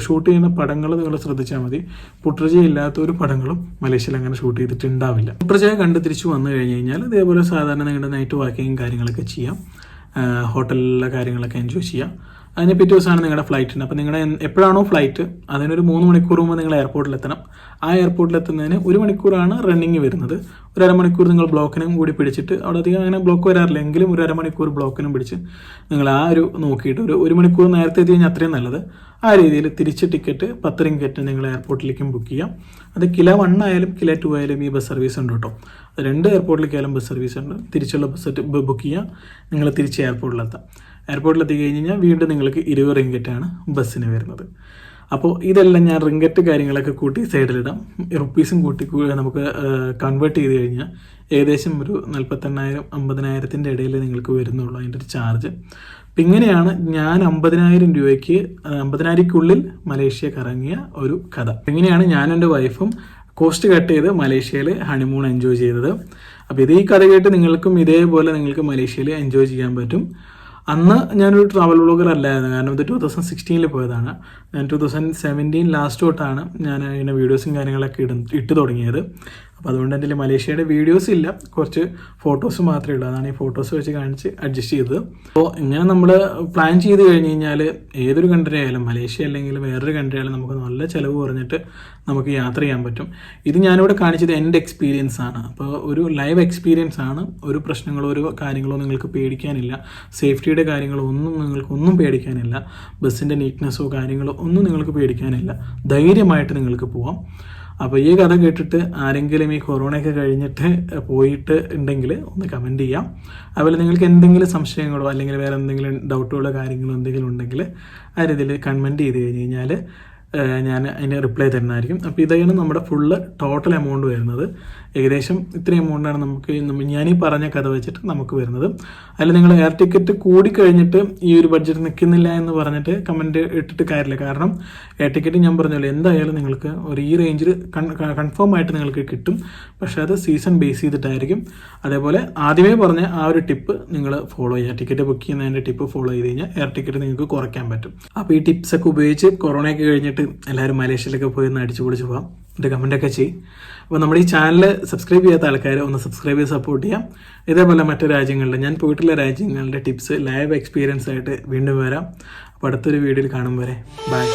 ഷൂട്ട് ചെയ്യുന്ന പടങ്ങൾ നിങ്ങൾ ശ്രദ്ധിച്ചാൽ മതി, പുട്രജയ ഇല്ലാത്ത ഒരു പടങ്ങളും മലേഷ്യയിൽ അങ്ങനെ ഷൂട്ട് ചെയ്തിട്ടുണ്ടാവില്ല. പുട്രജയ കണ്ട് തിരിച്ചു വന്നു കഴിഞ്ഞ് കഴിഞ്ഞാൽ ഇതേപോലെ സാധാരണ നിങ്ങളുടെ നൈറ്റ് വാക്കിങ്ങും കാര്യങ്ങളൊക്കെ ചെയ്യാം. ഹോട്ടലിലെ കാര്യങ്ങളൊക്കെ എൻജോയ് ചെയ്യുക. അതിന് പിറ്റേ ദിവസമാണ് നിങ്ങളുടെ ഫ്ലൈറ്റിന്. അപ്പോൾ നിങ്ങളുടെ എപ്പോഴാണോ ഫ്ലൈറ്റ് അതിനൊരു 3 മണിക്കൂർ മുമ്പ് നിങ്ങൾ എയർപോർട്ടിലെത്തണം. ആ എയർപോർട്ടിലെത്തുന്നതിന് 1 മണിക്കൂറാണ് റണ്ണിങ് വരുന്നത്. ഒരു അരമണിക്കൂർ നിങ്ങൾ ബ്ലോക്കിനും കൂടി പിടിച്ചിട്ട്, അവിടെ അധികം അങ്ങനെ ബ്ലോക്ക് വരാറില്ല എങ്കിലും ഒരു അരമണിക്കൂർ ബ്ലോക്കിനും പിടിച്ച് നിങ്ങൾ ആ ഒരു നോക്കിയിട്ട് ഒരു മണിക്കൂർ നേരത്തെ എത്തി കഴിഞ്ഞാൽ അത്രയും നല്ലത്. ആ രീതിയിൽ തിരിച്ച് ടിക്കറ്റ് 10 റിങ്കറ്റ് നിങ്ങൾ എയർപോർട്ടിലേക്കും ബുക്ക് ചെയ്യാം. അത് കില 1 ആയാലും കില 2 ആയാലും ഈ ബസ് സർവീസ് ഉണ്ട് കേട്ടോ. 2 എയർപോർട്ടിലേക്കായാലും ബസ് സർവീസ് ഉണ്ട്. തിരിച്ചുള്ള ബസ് ബുക്ക് ചെയ്യുക, നിങ്ങൾ തിരിച്ച് എയർപോർട്ടിലെത്താം. എയർപോർട്ടിലെത്തി കഴിഞ്ഞാൽ വീണ്ടും നിങ്ങൾക്ക് 20 റിങ്കറ്റാണ് ബസ്സിന് വരുന്നത്. അപ്പോൾ ഇതെല്ലാം ഞാൻ റിങ്കറ്റ് കാര്യങ്ങളൊക്കെ കൂട്ടി സൈഡിലിടാം. റുപ്പീസും കൂട്ടി നമുക്ക് കൺവേർട്ട് ചെയ്ത് കഴിഞ്ഞാൽ ഏകദേശം ഒരു 48,000-50,000 ഇടയിൽ നിങ്ങൾക്ക് വരുന്നുള്ളൂ അതിൻ്റെ ഒരു ചാർജ്. അപ്പം ഇങ്ങനെയാണ് ഞാൻ 50,000 മലേഷ്യ കറങ്ങിയ ഒരു കഥ. ഇങ്ങനെയാണ് ഞാൻ എൻ്റെ വൈഫും കോസ്റ്റ് കട്ട് ചെയ്ത് മലേഷ്യയിൽ ഹണിമൂൺ എൻജോയ് ചെയ്തത്. അപ്പോൾ ഈ കഥ കേട്ട് നിങ്ങൾക്കും ഇതേപോലെ നിങ്ങൾക്ക് മലേഷ്യയിൽ എൻജോയ് ചെയ്യാൻ പറ്റും. അന്ന് ഞാനൊരു ട്രാവൽ വ്ളോഗർ അല്ലായിരുന്നു, കാരണം ഇത് 2016 പോയതാണ്. ഞാൻ 2017 ലാസ്റ്റ് തൊട്ടാണ് ഞാൻ അതിൻ്റെ വീഡിയോസും കാര്യങ്ങളൊക്കെ ഇട്ട് തുടങ്ങിയത്. അപ്പോൾ അതുകൊണ്ട് എൻ്റെ മലേഷ്യയുടെ വീഡിയോസ് ഇല്ല, കുറച്ച് ഫോട്ടോസ് മാത്രമേ ഉള്ളൂ. അതാണ് ഈ ഫോട്ടോസ് വെച്ച് കാണിച്ച് അഡ്ജസ്റ്റ് ചെയ്തത്. അപ്പോൾ ഇങ്ങനെ നമ്മൾ പ്ലാൻ ചെയ്ത് കഴിഞ്ഞ് കഴിഞ്ഞാൽ ഏതൊരു കൺട്രി ആയാലും, മലേഷ്യ അല്ലെങ്കിൽ വേറൊരു കൺട്രി ആയാലും, നമുക്ക് നല്ല ചിലവ് കുറഞ്ഞിട്ട് നമുക്ക് യാത്ര ചെയ്യാൻ പറ്റും. ഇത് ഞാനിവിടെ കാണിച്ചത് എൻ്റെ എക്സ്പീരിയൻസ് ആണ്. അപ്പോൾ ഒരു ലൈവ് എക്സ്പീരിയൻസ് ആണ്. ഒരു പ്രശ്നങ്ങളോ ഒരു കാര്യങ്ങളോ നിങ്ങൾക്ക് പേടിക്കാനില്ല. സേഫ്റ്റിയുടെ കാര്യങ്ങളോ നിങ്ങൾക്കൊന്നും പേടിക്കാനില്ല. ബസ്സിൻ്റെ നീറ്റ്നെസ്സോ കാര്യങ്ങളോ ഒന്നും നിങ്ങൾക്ക് പേടിക്കാനില്ല. ധൈര്യമായിട്ട് നിങ്ങൾക്ക് പോവാം. അപ്പോൾ ഈ കഥ കേട്ടിട്ട് ആരെങ്കിലും ഈ കൊറോണയൊക്കെ കഴിഞ്ഞിട്ട് പോയിട്ട് ഉണ്ടെങ്കിൽ ഒന്ന് കമൻറ്റ് ചെയ്യാം. അതുപോലെ നിങ്ങൾക്ക് എന്തെങ്കിലും സംശയങ്ങളോ അല്ലെങ്കിൽ വേറെ എന്തെങ്കിലും ഡൗട്ടുകളോ കാര്യങ്ങളോ എന്തെങ്കിലും ഉണ്ടെങ്കിൽ ആ രീതിയിൽ കമൻറ്റ് ചെയ്ത് കഴിഞ്ഞ് കഴിഞ്ഞാൽ ഞാൻ അതിന് റിപ്ലൈ തരുന്നതായിരിക്കും. അപ്പോൾ ഇതാണ് നമ്മുടെ ഫുള്ള് ടോട്ടൽ എമൗണ്ട് വരുന്നത്. ഏകദേശം ഇത്രയും എമൗണ്ടാണ് നമുക്ക് ഞാനീ പറഞ്ഞ കഥ വെച്ചിട്ട് നമുക്ക് വരുന്നത്. അതിൽ നിങ്ങൾ എയർ ടിക്കറ്റ് കൂടിക്കഴിഞ്ഞിട്ട് ഈ ഒരു ബഡ്ജറ്റ് നിൽക്കുന്നില്ല എന്ന് പറഞ്ഞിട്ട് കമൻറ്റ് ഇട്ടിട്ട് കാര്യമില്ല. കാരണം എയർ ടിക്കറ്റ് ഞാൻ പറഞ്ഞല്ലോ എന്തായാലും നിങ്ങൾക്ക് ഒരു ഈ റേഞ്ചിൽ കൺഫേം ആയിട്ട് നിങ്ങൾക്ക് കിട്ടും. പക്ഷേ അത് സീസൺ ബേസ് ചെയ്തിട്ടായിരിക്കും. അതേപോലെ ആദ്യമേ പറഞ്ഞ ആ ഒരു ടിപ്പ് നിങ്ങൾ ഫോളോ ചെയ്യുക. ടിക്കറ്റ് ബുക്ക് ചെയ്യുന്നതിൻ്റെ ടിപ്പ് ഫോളോ ചെയ്ത് കഴിഞ്ഞാൽ എയർ ടിക്കറ്റ് നിങ്ങൾക്ക് കുറയ്ക്കാൻ പറ്റും. അപ്പോൾ ഈ ടിപ്സൊക്കെ ഉപയോഗിച്ച് കൊറോണയൊക്കെ കഴിഞ്ഞിട്ട് എല്ലാവരും മലേഷ്യയിലൊക്കെ പോയി ഒന്ന് അടിച്ചു പൊളിച്ച് പോകാം. എന്നിട്ട് കമൻറ്റൊക്കെ ചെയ്യും. അപ്പോൾ നമ്മുടെ ഈ ചാനൽ സബ്സ്ക്രൈബ് ചെയ്യാത്ത ആൾക്കാർ ഒന്ന് സബ്സ്ക്രൈബ് ചെയ്ത് സപ്പോർട്ട് ചെയ്യാം. ഇതേപോലെ മറ്റു രാജ്യങ്ങളുടെ ഞാൻ പോയിട്ടുള്ള രാജ്യങ്ങളുടെ ടിപ്സ് ലൈവ് എക്സ്പീരിയൻസ് ആയിട്ട് വീണ്ടും വരാം. അപ്പോൾ അടുത്തൊരു വീഡിയോയിൽ കാണും വരെ ബൈ.